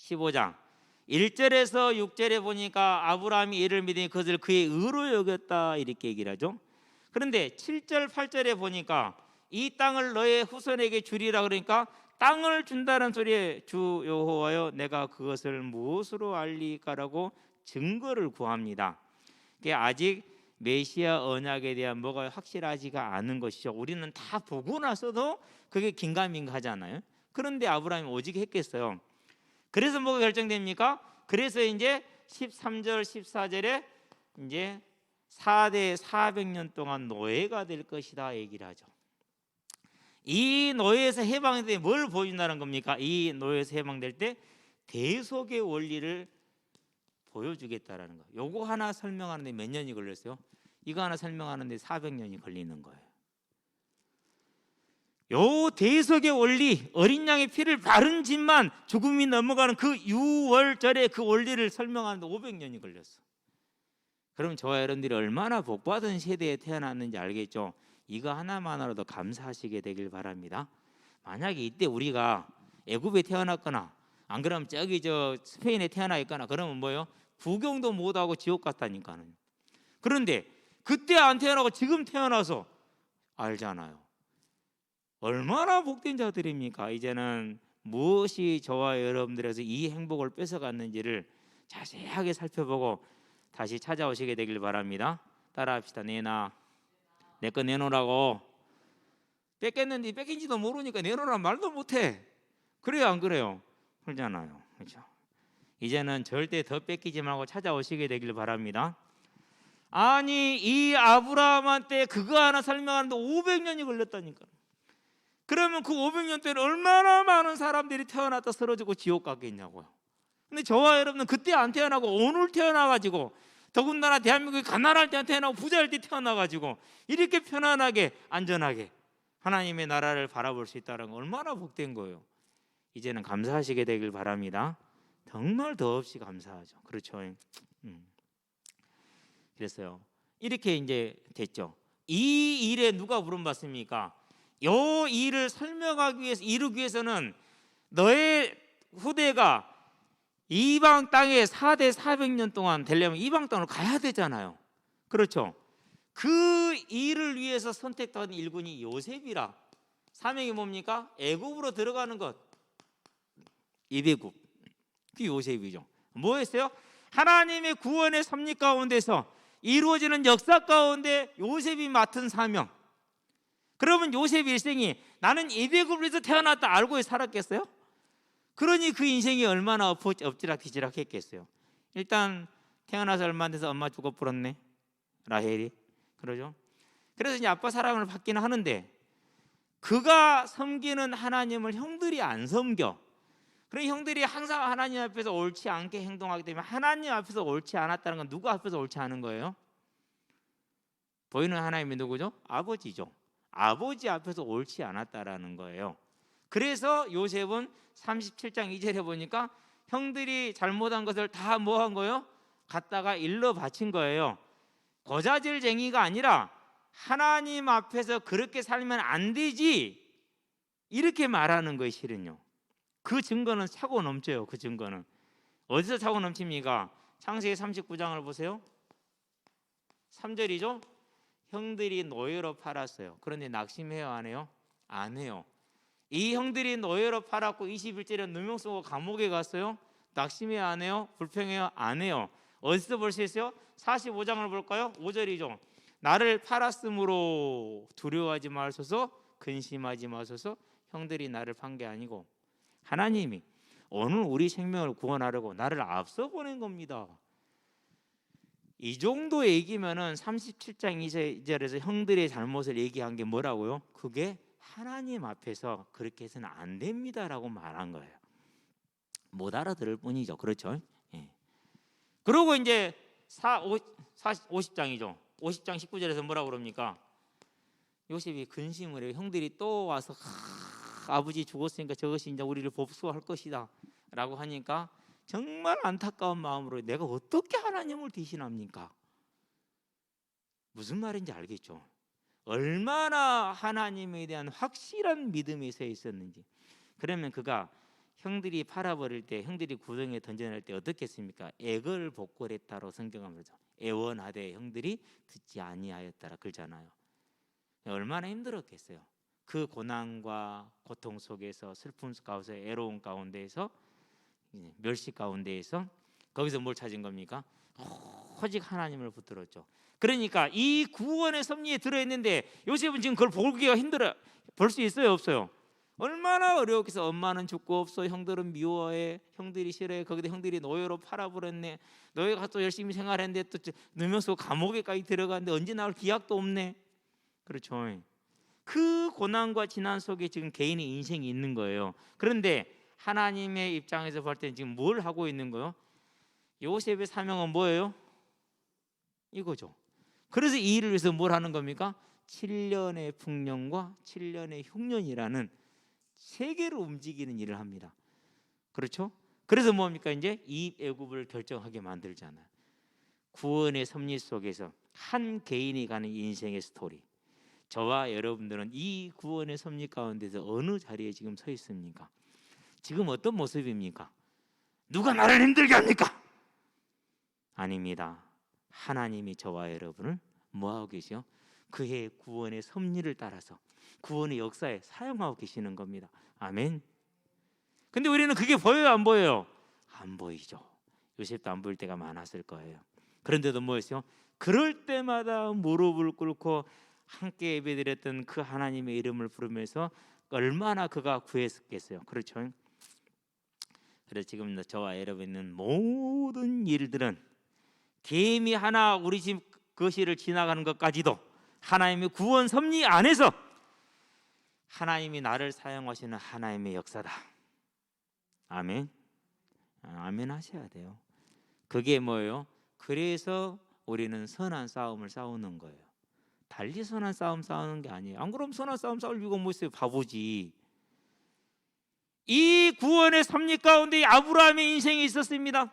15장 1절에서 6절에 보니까 아브라함이 이를 믿으니 그것을 그의 의로 여겼다 이렇게 얘기를 하죠. 그런데 7절 8절에 보니까 이 땅을 너의 후손에게 주리라 그러니까 땅을 준다는 소리에 주 여호와여 내가 그것을 무엇으로 알리까라고 증거를 구합니다. 이게 아직 메시아 언약에 대한 뭐가 확실하지가 않은 것이죠. 우리는 다 보고 나서도 그게 긴가민가 하잖아요. 그런데 아브라함이 오직 했겠어요. 그래서 뭐가 결정됩니까? 그래서 이제 13절 14절에 이제 4대 400년 동안 노예가 될 것이다 얘기를 하죠. 이 노예에서 해방될 때 뭘 보여준다는 겁니까? 이 노예에서 해방될 때 대속의 원리를 보여주겠다라는 거. 요거 하나 설명하는데 몇 년이 걸렸어요? 이거 하나 설명하는데 400년이 걸리는 거예요. 요 대속의 원리, 어린 양의 피를 바른 짓만 죽음이 넘어가는 그 유월절의 그 원리를 설명하는데 500년이 걸렸어. 그럼 저와 여러분들이 얼마나 복받은 세대에 태어났는지 알겠죠? 이거 하나만으로도 감사하시게 되길 바랍니다. 만약에 이때 우리가 애굽에 태어났거나 안 그러면 저기 저 스페인에 태어나 있거나 그러면 뭐예요? 구경도 못하고 지옥 갔다니까는. 그런데 그때 안 태어나고 지금 태어나서 알잖아요. 얼마나 복된 자들입니까? 이제는 무엇이 저와 여러분들에서 이 행복을 뺏어갔는지를 자세하게 살펴보고 다시 찾아오시게 되길 바랍니다. 따라합시다. 내놔. 내 거 내놓으라고. 뺏겼는데 뺏긴지도 모르니까 내놓으란 말도 못해. 그래요 안 그래요? 그러잖아요. 그렇죠? 이제는 절대 더 뺏기지 말고 찾아오시게 되길 바랍니다. 아니 이 아브라함한테 그거 하나 설명하는데 500년이 걸렸다니까. 그러면 그 500년 동안 얼마나 많은 사람들이 태어났다 쓰러지고 지옥 갔겠냐고요. 근데 저와 여러분은 그때 안 태어나고 오늘 태어나가지고 더군다나 대한민국이 가난할 때 태어나고 부자일 때 태어나가지고 이렇게 편안하게 안전하게 하나님의 나라를 바라볼 수 있다는 건 얼마나 복된 거예요. 이제는 감사하시게 되길 바랍니다. 정말 더없이 감사하죠. 그렇죠. 그랬어요. 이렇게 이제 됐죠. 이 일에 누가 부름받습니까? 요 일을 설명하기 위해서 이루기 위해서는 너의 후대가 이방 땅에 4대 400년 동안 되려면 이방 땅으로 가야 되잖아요. 그렇죠. 그 일을 위해서 선택받은 일군이 요셉이라. 사명이 뭡니까? 애굽으로 들어가는 것. 이배굽. 그 요셉이죠. 뭐 했어요? 하나님의 구원의 섭리 가운데서 이루어지는 역사 가운데 요셉이 맡은 사명. 그러면 요셉 일생이 나는 이배굽에서 태어났다 알고 살았겠어요? 그러니 그 인생이 얼마나 엎지락뒤지락 했겠어요. 일단 태어나서 얼마 안 돼서 엄마 죽어버렸네, 라헬이. 그러죠. 그래서 이제 아빠 사랑을 받기는 하는데 그가 섬기는 하나님을 형들이 안 섬겨. 그러니 형들이 항상 하나님 앞에서 옳지 않게 행동하기 때문에 하나님 앞에서 옳지 않았다는 건 누구 앞에서 옳지 않은 거예요? 보이는 하나님이 누구죠? 아버지죠. 아버지 앞에서 옳지 않았다라는 거예요. 그래서 요셉은 37장 2절에 보니까 형들이 잘못한 것을 다 뭐 한 거예요? 갖다가 일러 바친 거예요. 고자질쟁이가 아니라 하나님 앞에서 그렇게 살면 안 되지 이렇게 말하는 거예요. 실은요. 그 증거는 차고 넘쳐요. 그 증거는 어디서 차고 넘칩니까? 창세기 39장을 보세요. 3절이죠. 형들이 노예로 팔았어요. 그런데 낙심해요 안 해요? 안 해요. 이 형들이 노예로 팔았고 21절에 누명 쓰고 감옥에 갔어요. 낙심해요 안 해요? 불평해요 안 해요. 어디서 볼 수 있어요? 45장을 볼까요? 5절이죠. 나를 팔았으므로 두려워하지 마소서, 근심하지 마소서. 형들이 나를 판 게 아니고 하나님이 오늘 우리 생명을 구원하려고 나를 앞서 보낸 겁니다. 이 정도 얘기면은 37장 2절에서 형들의 잘못을 얘기한 게 뭐라고요? 그게 하나님 앞에서 그렇게 해서는 안 됩니다라고 말한 거예요. 못 알아들을 뿐이죠. 그렇죠? 예. 그리고 이제 50장이죠. 50장 19절에서 뭐라고 그럽니까? 요셉이 근심을 해요. 형들이 또 와서 아버지 죽었으니까 저것이 이제 우리를 복수할 것이다 라고 하니까 정말 안타까운 마음으로 내가 어떻게 하나님을 대신합니까? 무슨 말인지 알겠죠? 얼마나 하나님에 대한 확실한 믿음이 서 있었는지. 그러면 그가 형들이 팔아버릴 때, 형들이 구덩이에 던져낼 때 어떻겠습니까? 애걸복걸했다로 성경하면서 애원하되 형들이 듣지 아니하였다라 그러잖아요. 얼마나 힘들었겠어요. 그 고난과 고통 속에서, 슬픔 가운데서, 애로움 가운데에서, 멸시 가운데에서 거기서 뭘 찾은 겁니까? 오직 하나님을 붙들었죠. 그러니까 이 구원의 섭리에 들어있는데 요셉은 지금 그걸 보기가 힘들어요. 볼 수 있어요, 없어요? 얼마나 어려웠겠어. 엄마는 죽고 없어, 형들은 미워해, 형들이 싫어해, 거기다 형들이 노예로 팔아버렸네, 노예가 또 열심히 생활했는데 또 누명쓰고 감옥에까지 들어갔는데 언제 나올 기약도 없네. 그렇죠. 그 고난과 지난 속에 지금 개인의 인생이 있는 거예요. 그런데 하나님의 입장에서 볼 때는 지금 뭘 하고 있는 거예요? 요셉의 사명은 뭐예요? 이거죠. 그래서 이 일을 위해서 뭘 하는 겁니까? 7년의 풍년과 7년의 흉년이라는 세계로 움직이는 일을 합니다. 그렇죠? 그래서 뭡니까? 이제 이 애굽을 결정하게 만들잖아요. 구원의 섭리 속에서 한 개인이 가는 인생의 스토리. 저와 여러분들은 이 구원의 섭리 가운데서 어느 자리에 지금 서 있습니까? 지금 어떤 모습입니까? 누가 나를 힘들게 합니까? 아닙니다. 하나님이 저와 여러분을 뭐하고 계시요? 그의 구원의 섭리를 따라서 구원의 역사에 사용하고 계시는 겁니다. 아멘. 근데 우리는 그게 보여요, 안 보여요? 안 보이죠. 요셉도 안 보일 때가 많았을 거예요. 그런데도 뭐였어요? 그럴 때마다 무릎을 꿇고 함께 예배드렸던 그 하나님의 이름을 부르면서 얼마나 그가 구했겠어요. 그렇죠? 그래서 지금 저와 여러분 있는 모든 일들은 개미 하나 우리 집 거실을 지나가는 것까지도 하나님의 구원 섭리 안에서 하나님이 나를 사용하시는 하나님의 역사다. 아멘. 아멘 하셔야 돼요. 그게 뭐예요? 그래서 우리는 선한 싸움을 싸우는 거예요. 달리 선한 싸움 싸우는 게 아니에요. 안 그러면 선한 싸움 싸울 이유가 뭐 있어요? 바보지. 이 구원의 섭리 가운데 아브라함의 인생이 있었습니다.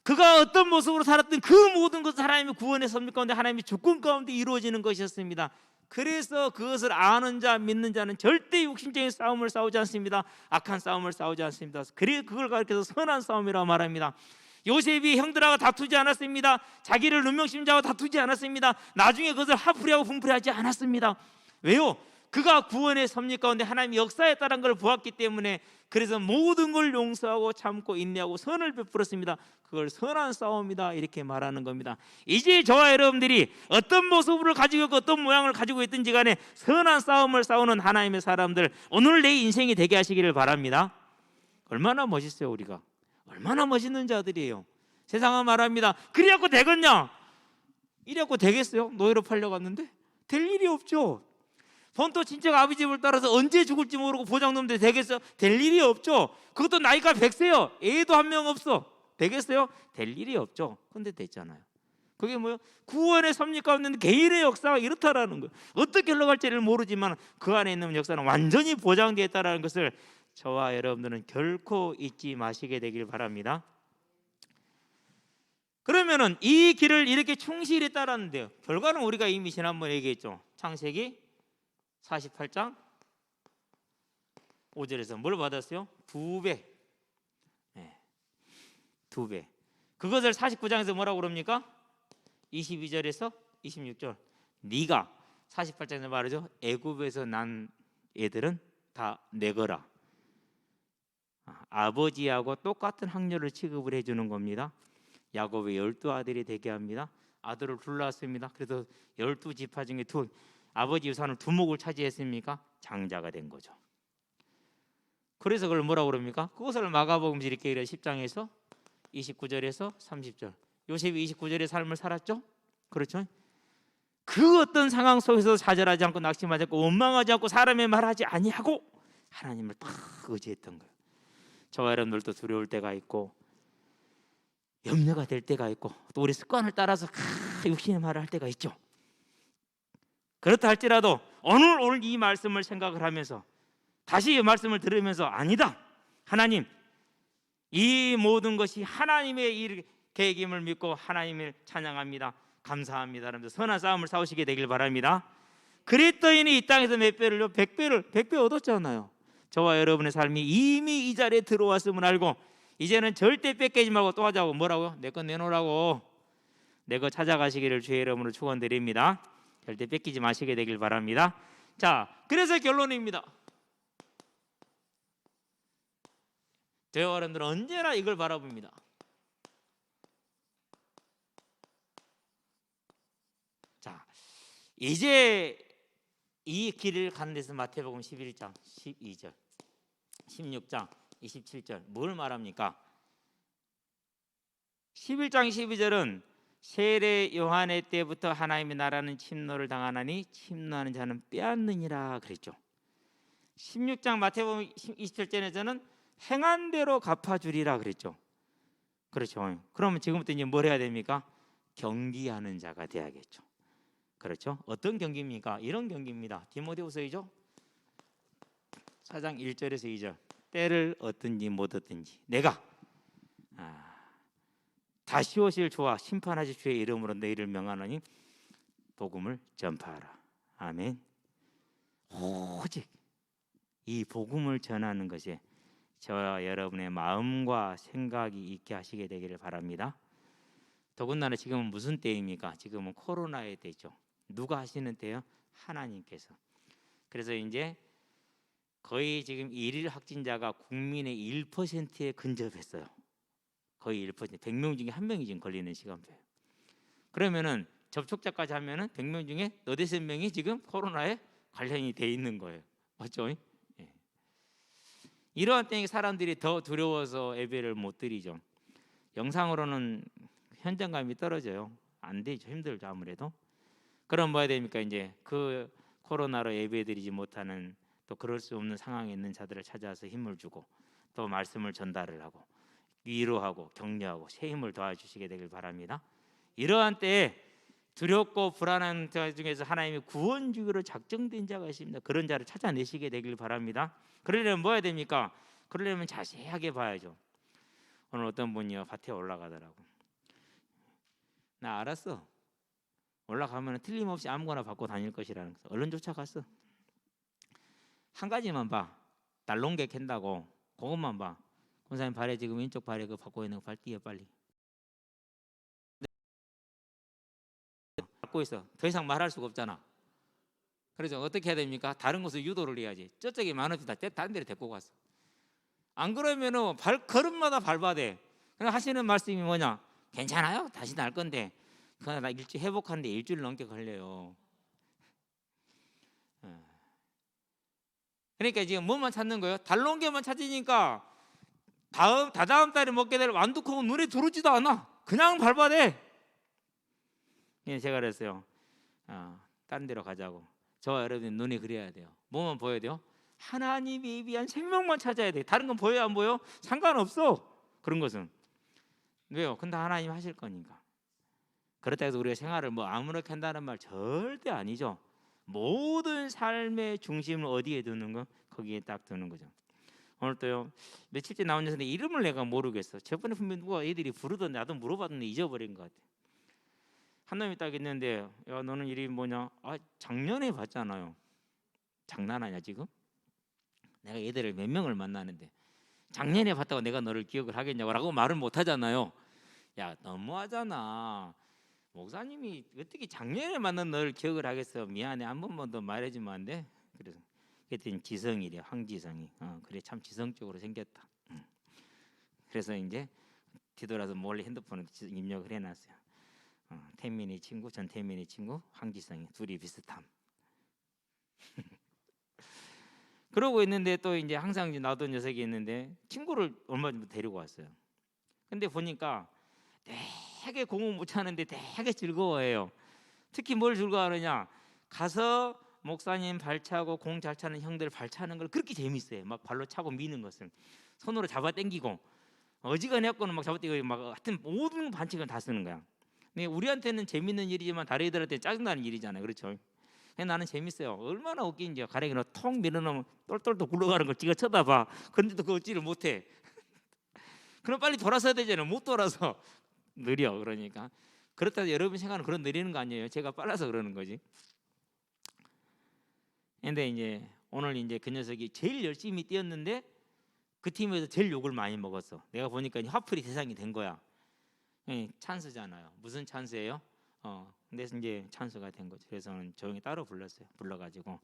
그가 어떤 모습으로 살았던 그 모든 것은 하나님의 구원의 섭리 가운데, 하나님의 주권 가운데 이루어지는 것이었습니다. 그래서 그것을 아는 자, 믿는 자는 절대 육신적인 싸움을 싸우지 않습니다. 악한 싸움을 싸우지 않습니다. 그래 그걸 가르쳐서 선한 싸움이라고 말합니다. 요셉이 형들하고 다투지 않았습니다. 자기를 누명심자하고 다투지 않았습니다. 나중에 그것을 화풀이하고 분풀이하지 않았습니다. 왜요? 그가 구원의 섭리 가운데 하나님의 역사에 따른 걸 보았기 때문에, 그래서 모든 걸 용서하고 참고 인내하고 선을 베풀었습니다. 그걸 선한 싸움이다 이렇게 말하는 겁니다. 이제 저와 여러분들이 어떤 모습을 가지고 있고 어떤 모양을 가지고 있든지 간에 선한 싸움을 싸우는 하나님의 사람들, 오늘 내 인생이 되게 하시기를 바랍니다. 얼마나 멋있어요. 우리가 얼마나 멋있는 자들이에요. 세상은 말합니다. 그래갖고 되겠냐? 이래갖고 되겠어요? 노예로 팔려갔는데 될 일이 없죠. 본토 친척 아버지 집을 따라서 언제 죽을지 모르고 보장놈들 되겠어요? 될 일이 없죠. 그것도 나이가 100세요. 애도 한 명 없어. 되겠어요? 될 일이 없죠. 근데 됐잖아요. 그게 뭐예요? 구원의 섭리 가운데 개인의 역사가 이렇다라는 거예요. 어떻게 흘러갈지를 모르지만 그 안에 있는 역사는 완전히 보장되어 있다는 것을 저와 여러분들은 결코 잊지 마시게 되길 바랍니다. 그러면은 이 길을 이렇게 충실히 따랐는데요, 결과는 우리가 이미 지난번에 얘기했죠. 창세기 48장 5절에서 뭘 받았어요? 2배. 네, 2배. 그것을 49장에서 뭐라고 그럽니까? 22절에서 26절. 네가 48장에서 말하죠. 애굽에서 난 애들은 다 내 거라. 아버지하고 똑같은 학렬을 취급을 해주는 겁니다. 야곱의 12아들이 되게 합니다. 아들을 둘러왔습니다. 그래서 12지파 중에 아버지 유산을 두목을 차지했습니까? 장자가 된 거죠. 그래서 그걸 뭐라고 그럽니까? 그것을 마가복음 이렇게 10장에서 29절에서 30절. 요셉이 29절의 삶을 살았죠? 그렇죠? 그 어떤 상황 속에서 좌절하지 않고 낙심하지 않고 원망하지 않고 사람의 말하지 아니하고 하나님을 딱 의지했던 거예요. 저와 여러분들도 두려울 때가 있고 염려가 될 때가 있고 또 우리 습관을 따라서 육신의 말을 할 때가 있죠. 그렇다 할지라도 오늘 이 말씀을 생각을 하면서 다시 이 말씀을 들으면서 아니다, 하나님 이 모든 것이 하나님의 계획임을 믿고 하나님을 찬양합니다, 감사합니다 하면서 선한 싸움을 싸우시게 되길 바랍니다. 그랬더니 이 땅에서 몇 배를요? 100배 얻었잖아요. 저와 여러분의 삶이 이미 이 자리에 들어왔음을 알고 이제는 절대 뺏기지 말고 또 하자고. 뭐라고요? 내 거 내놓으라고. 내 거 찾아가시기를 주의 이름으로 축원드립니다. 절대 뺏기지 마시게 되길 바랍니다. 자, 그래서 결론입니다. 저와 여러분들은 언제나 이걸 바라봅니다. 자, 이제 이 길을 가는 데서 마태복음 11장 12절 16장 27절 뭘 말합니까? 11장 12절은 세례 요한의 때부터 하나님의 나라는 침노를 당하나니 침노하는 자는 빼앗느니라 그랬죠. 16장 마태복음 27절에서는 행한 대로 갚아주리라 그랬죠. 그렇죠. 그러면 지금부터 이제 뭘 해야 됩니까? 경기하는 자가 돼야겠죠. 그렇죠. 어떤 경기입니까? 이런 경기입니다. 디모데후서이죠. 4장 1절에서 2절 때를 얻든지 못 얻든지 내가 다시 오실 주와 심판하실 주의 이름으로 너희를 명하노니 복음을 전파하라. 아멘. 오직 이 복음을 전하는 것이 저와 여러분의 마음과 생각이 있게 하시게 되기를 바랍니다. 더군다나 지금은 무슨 때입니까? 지금은 코로나의 때죠. 누가 하시는 때요? 하나님께서. 그래서 이제 거의 지금 일일 확진자가 국민의 1%에 근접했어요. 거의 1%, 100명 중에 1명이 지금 걸리는 시간표예요. 그러면은 접촉자까지 하면은 100명 중에 너댓 명이 지금 코로나에 관련이 돼 있는 거예요. 맞죠? 예. 이러한 때에 사람들이 더 두려워서 예배를 못 드리죠. 영상으로는 현장감이 떨어져요. 안 되죠. 힘들죠 아무래도. 그럼 뭐 해야 됩니까? 이제 그 코로나로 예배드리지 못하는 또 그럴 수 없는 상황에 있는 자들을 찾아서 힘을 주고 또 말씀을 전달을 하고 위로하고 격려하고 새 힘을 도와주시게 되길 바랍니다. 이러한 때에 두렵고 불안한 자 중에서 하나님이 구원 주기로 작정된 자가 있습니다. 그런 자를 찾아내시게 되길 바랍니다. 그러려면 뭐 해야 됩니까? 그러려면 자세하게 봐야죠. 오늘 어떤 분이요 밭에 올라가더라고. 나 알았어. 올라가면 틀림없이 아무거나 받고 다닐 것이라는 거. 얼른 쫓아갔어. 한 가지만 봐. 날롱개 캔다고. 그것만 봐. 권사님 발에 지금 왼쪽 발에 그 받고 있는 거 발 띄어 빨리. 받고 있어. 더 이상 말할 수가 없잖아. 그래서 어떻게 해야 됩니까? 다른 곳을 유도를 해야지. 저쪽에 많읍시다. 다른 데로 데리고 갔어. 안 그러면은 발걸음마다 밟아대. 그냥 하시는 말씀이 뭐냐? 괜찮아요. 다시 날 건데. 그러나 나 일주일 회복하는데 일주일 넘게 걸려요. 그러니까 지금 뭐만 찾는 거예요? 달롱개만 찾으니까 다다음 달에 먹게 될 완두콩은 눈에 들어오지도 않아. 그냥 밟아대. 제가 그랬어요. 다른 데로 가자고. 저와 여러분 눈이 그래야 돼요. 뭐만 보여야 돼요? 하나님이 위한 생명만 찾아야 돼. 다른 건 보여요 안 보여? 상관없어. 그런 것은 왜요? 근데 하나님 하실 거니까. 그렇다 해서 우리가 생활을 뭐 아무렇게 한다는 말 절대 아니죠. 모든 삶의 중심을 어디에 두는 거? 거기에 딱 두는 거죠. 오늘 또요 며칠째 나온 녀석인데 이름을 내가 모르겠어. 저번에 분명 누가 애들이 부르던데 나도 물어봤는데 잊어버린 것 같아. 한 놈이 딱 있는데 야 너는 이름이 뭐냐? 작년에 봤잖아요. 장난하냐 지금? 내가 얘들을 몇 명을 만나는데 작년에 봤다고 내가 너를 기억을 하겠냐고 라고 말을 못 하잖아요. 야 너무하잖아. 목사님이 어떻게 작년에 만난 너를 기억을 하겠어? 미안해 한 번만 더 말해주면 안 돼? 그래서 그랬더니 지성이래. 황지성이. 그래 참 지성적으로 생겼다. 그래서 이제 뒤돌아서 몰래 핸드폰에 입력을 해놨어요. 태민이 친구, 전태민이 친구, 황지성이 둘이 비슷함. 그러고 있는데 또 이제 항상 나오던 녀석이 있는데 친구를 얼마 전에 데리고 왔어요. 근데 보니까 되게 공부 못하는데 되게 즐거워해요. 특히 뭘 즐거워하느냐? 가서 목사님 발 차고 공 잘 차는 형들 발 차는 걸 그렇게 재밌어요. 막 발로 차고 미는 것을 손으로 잡아 당기고 어지간해갖고는 막 잡아 당기고 막 하여튼 모든 반칙을 다 쓰는 거야. 근데 우리한테는 재밌는 일이지만 다른 애들한테 짜증나는 일이잖아요. 그렇죠? 나는 재밌어요. 얼마나 웃긴지. 가랭이로 통 밀어놓으면 똘똘똘 굴러가는 걸 지가 쳐다봐. 그런데도 그거 얻지를 못해. 그럼 빨리 돌아서야 되잖아요. 못 돌아서 느려. 그러니까 그렇다고 여러분 생각은 그런 느리는 거 아니에요. 제가 빨라서 그러는 거지. 근데 이제 오늘 이제 그 녀석이 제일 열심히 뛰었는데 그 팀에서 제일 욕을 많이 먹었어. 내가 보니까 화풀이 대상이 된 거야. 예, 찬스잖아요. 무슨 찬스예요? 근데 이제 찬스가 된 거죠. 그래서 저는 조용히 따로 불렀어요. 불러가지고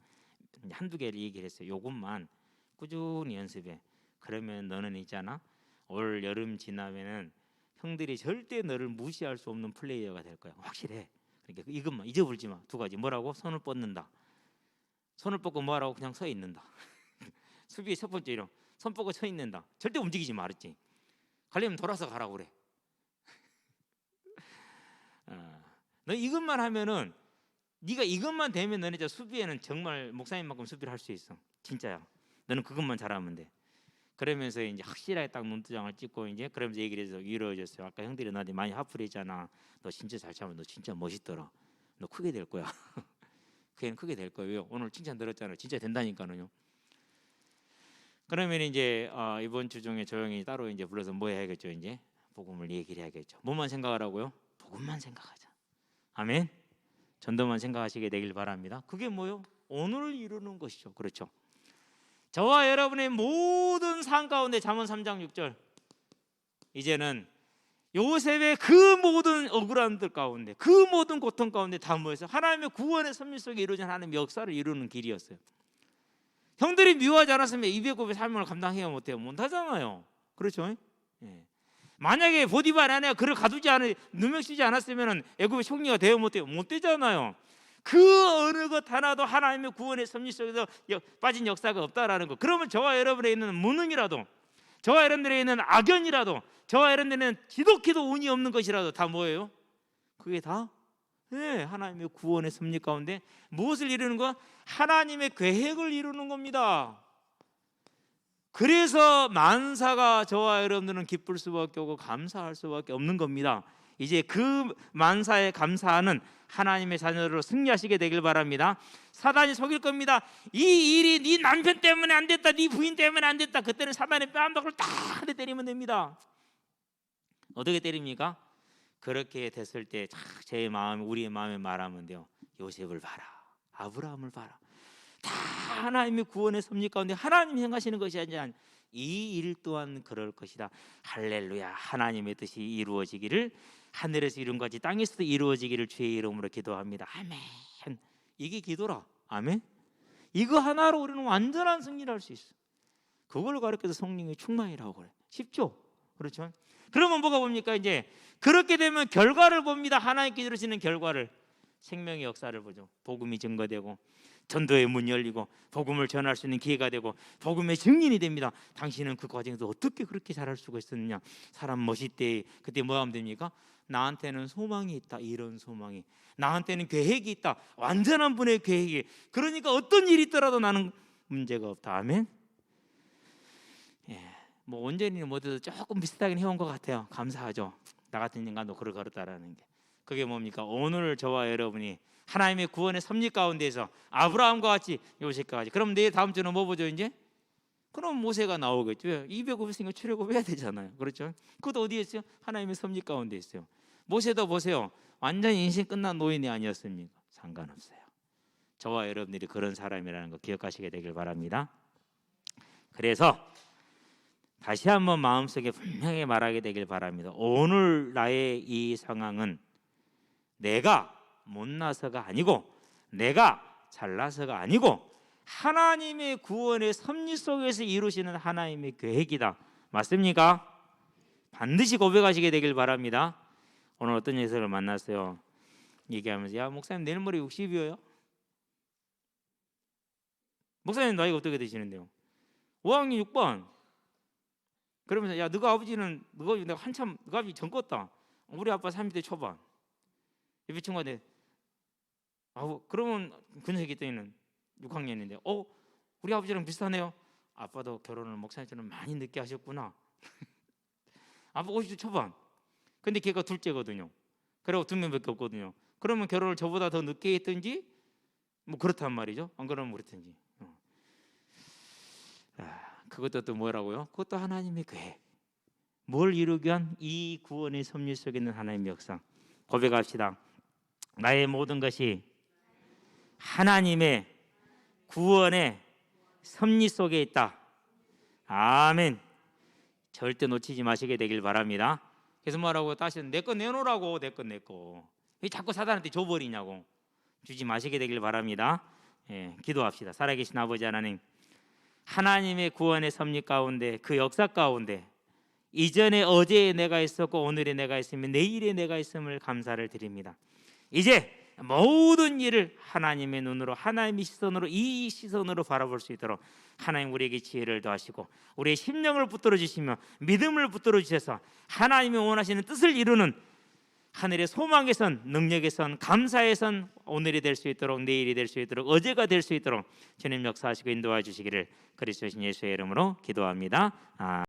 한두 개를 얘기를 했어요. 요것만 꾸준히 연습해. 그러면 너는 있잖아, 올 여름 지나면은 형들이 절대 너를 무시할 수 없는 플레이어가 될 거야. 확실해. 그러니까 이것만 잊어버리지 마. 두 가지. 뭐라고? 손을 뻗는다. 손을 뻗고 뭐하라고? 그냥 서 있는다. 수비의 첫 번째 이름. 손 뻗고 서 있는다. 절대 움직이지 말았지. 가려면 돌아서 가라고 그래. 너 이것만 하면은, 네가 이것만 되면 너는 진짜 수비에는 정말 목사님만큼 수비를 할 수 있어. 진짜야. 너는 그것만 잘하면 돼. 그러면서 이제 확실하게 딱 눈두장을 찍고 이제 그러면서 얘기를 해서 위로해줬어요. 아까 형들이 나한테 많이 화풀이했잖아. 너 진짜 잘 참아. 너 진짜 멋있더라. 너 크게 될 거야. 그냥 크게 될 거예요. 오늘 칭찬 들었잖아요. 진짜 된다니까는요. 그러면 이제 이번 주 중에 조용히 따로 이제 불러서 뭐 해야겠죠? 이제 복음을 얘기를 해야겠죠. 뭐만 생각하라고요? 복음만 생각하자. 아멘. 전도만 생각하시게 되길 바랍니다. 그게 뭐요? 오늘을 이루는 것이죠. 그렇죠. 저와 여러분의 모든 삶 가운데, 잠언 3장 6절, 이제는 요셉의 그 모든 억울함들 가운데, 그 모든 고통 가운데 다 모여서 하나님의 구원의 섭리 속에 이루어진 하나님의 역사를 이루는 길이었어요. 형들이 미워하지 않았으면 200급의 삶을 감당해야 못해요. 못하잖아요. 그렇죠? 예. 만약에 보디발 아내가 그를 가두지 않을, 누명 쓰지 않았으면 애굽의 총리가 되어 못해요. 못 되잖아요. 그 어느 것 하나도 하나님의 구원의 섭리 속에서 빠진 역사가 없다라는 거. 그러면 저와 여러분에 있는 무능이라도, 저와 여러분들에 있는 악연이라도, 저와 여러분들에는 지독히도 운이 없는 것이라도 다 뭐예요? 그게 다 하나님의 구원의 섭리 가운데 무엇을 이루는 거? 하나님의 계획을 이루는 겁니다. 그래서 만사가 저와 여러분들은 기쁠 수밖에 없고 감사할 수밖에 없는 겁니다. 이제 그 만사에 감사하는 하나님의 자녀로 승리하시게 되길 바랍니다. 사단이 속일 겁니다. 이 일이 네 남편 때문에 안 됐다, 네 부인 때문에 안 됐다. 그때는 사단의 뺨 한 박을 딱 한 대 때리면 됩니다. 어떻게 때립니까? 그렇게 됐을 때 제 마음, 우리의 마음에 말하면 돼요. 요셉을 봐라, 아브라함을 봐라. 다 하나님의 구원의 섭리 가운데 하나님이 행하시는 것이 아니라 이 일 또한 그럴 것이다. 할렐루야. 하나님의 뜻이 이루어지기를, 하늘에서 이룬 것이 땅에서도 이루어지기를 주의 이름으로 기도합니다. 아멘. 이게 기도라. 아멘. 이거 하나로 우리는 완전한 승리를 할 수 있어. 그걸 가르쳐서 성령의 충만이라고 그래. 쉽죠? 그렇죠? 그러면 뭐가 봅니까? 이제 그렇게 되면 결과를 봅니다. 하나님께 이루시는 결과를. 생명의 역사를 보죠. 복음이 증거되고 전도의 문이 열리고 복음을 전할 수 있는 기회가 되고 복음의 증인이 됩니다. 당신은 그 과정에서 어떻게 그렇게 잘할 수가 있었느냐? 사람 멋있대. 그때 뭐 하면 됩니까? 나한테는 소망이 있다. 이런 소망이. 나한테는 계획이 있다. 완전한 분의 계획이. 그러니까 어떤 일이 있더라도 나는 문제가 없다. 아멘. 뭐 온전히는 못해도 조금 비슷하긴 해온 것 같아요. 감사하죠. 나 같은 인간도 그걸 걸었다라는 게. 그게 뭡니까? 오늘 저와 여러분이 하나님의 구원의 섭리 가운데서 아브라함과 같이, 요셉과 같이. 그럼 내일 다음 주는 뭐 보죠 이제? 그럼 모세가 나오겠죠. 200급 있으니까 출애굽해야 되잖아요. 그렇죠? 그것도 어디에 있어요? 하나님의 섭리 가운데 있어요. 모세도 보세요. 완전히 인생 끝난 노인이 아니었습니까? 상관없어요. 저와 여러분들이 그런 사람이라는 거 기억하시게 되길 바랍니다. 그래서 다시 한번 마음속에 분명히 말하게 되길 바랍니다. 오늘 나의 이 상황은 내가 못나서가 아니고 내가 잘나서가 아니고 하나님의 구원의 섭리 속에서 이루시는 하나님의 계획이다. 맞습니까? 반드시 고백하시게 되길 바랍니다. 오늘 어떤 녀석을 만났어요. 얘기하면서 야 목사님 내일 모레 60이에요. 목사님 나이가 어떻게 되시는데요? 5학년 6반. 그러면서 야 너가 아버지는 너가 내가 한참 너가 아버지 젊었다. 우리 아빠 30대 초반. 옆에 친구한테 그러면 그 녀석이 때는 6학년인데 우리 아버지랑 비슷하네요. 아빠도 결혼을 목사님처럼 많이 늦게 하셨구나. 아빠 50대 초반. 근데 걔가 둘째거든요. 그리고 2명밖에 없거든요. 그러면 결혼을 저보다 더 늦게 했든지 뭐 그렇단 말이죠. 안 그러면 그렇든지. 그것도 또 뭐라고요? 그것도 하나님의 계획. 뭘 이루기 위한 이 구원의 섭리 속에 있는 하나님의 역사. 고백합시다. 나의 모든 것이 하나님의 구원의 섭리 속에 있다. 아멘. 절대 놓치지 마시게 되길 바랍니다. 그래서 뭐라고 다시 내 거 내놓으라고. 내 거. 왜 자꾸 사단한테 줘버리냐고. 주지 마시게 되길 바랍니다. 예, 기도합시다. 살아계신 아버지 하나님, 하나님의 구원의 섭리 가운데, 그 역사 가운데 이전에 어제의 내가 있었고 오늘의 내가 있으면 내일의 내가 있음을 감사를 드립니다. 이제 모든 일을 하나님의 눈으로, 하나님의 시선으로, 이 시선으로 바라볼 수 있도록 하나님 우리에게 지혜를 더하시고 우리의 심령을 붙들어 주시며 믿음을 붙들어 주셔서 하나님이 원하시는 뜻을 이루는 하늘의 소망에선, 능력에선, 감사에선 오늘이 될 수 있도록, 내일이 될 수 있도록, 어제가 될 수 있도록 주님 역사하시고 인도해 주시기를 그리스도 신 예수의 이름으로 기도합니다.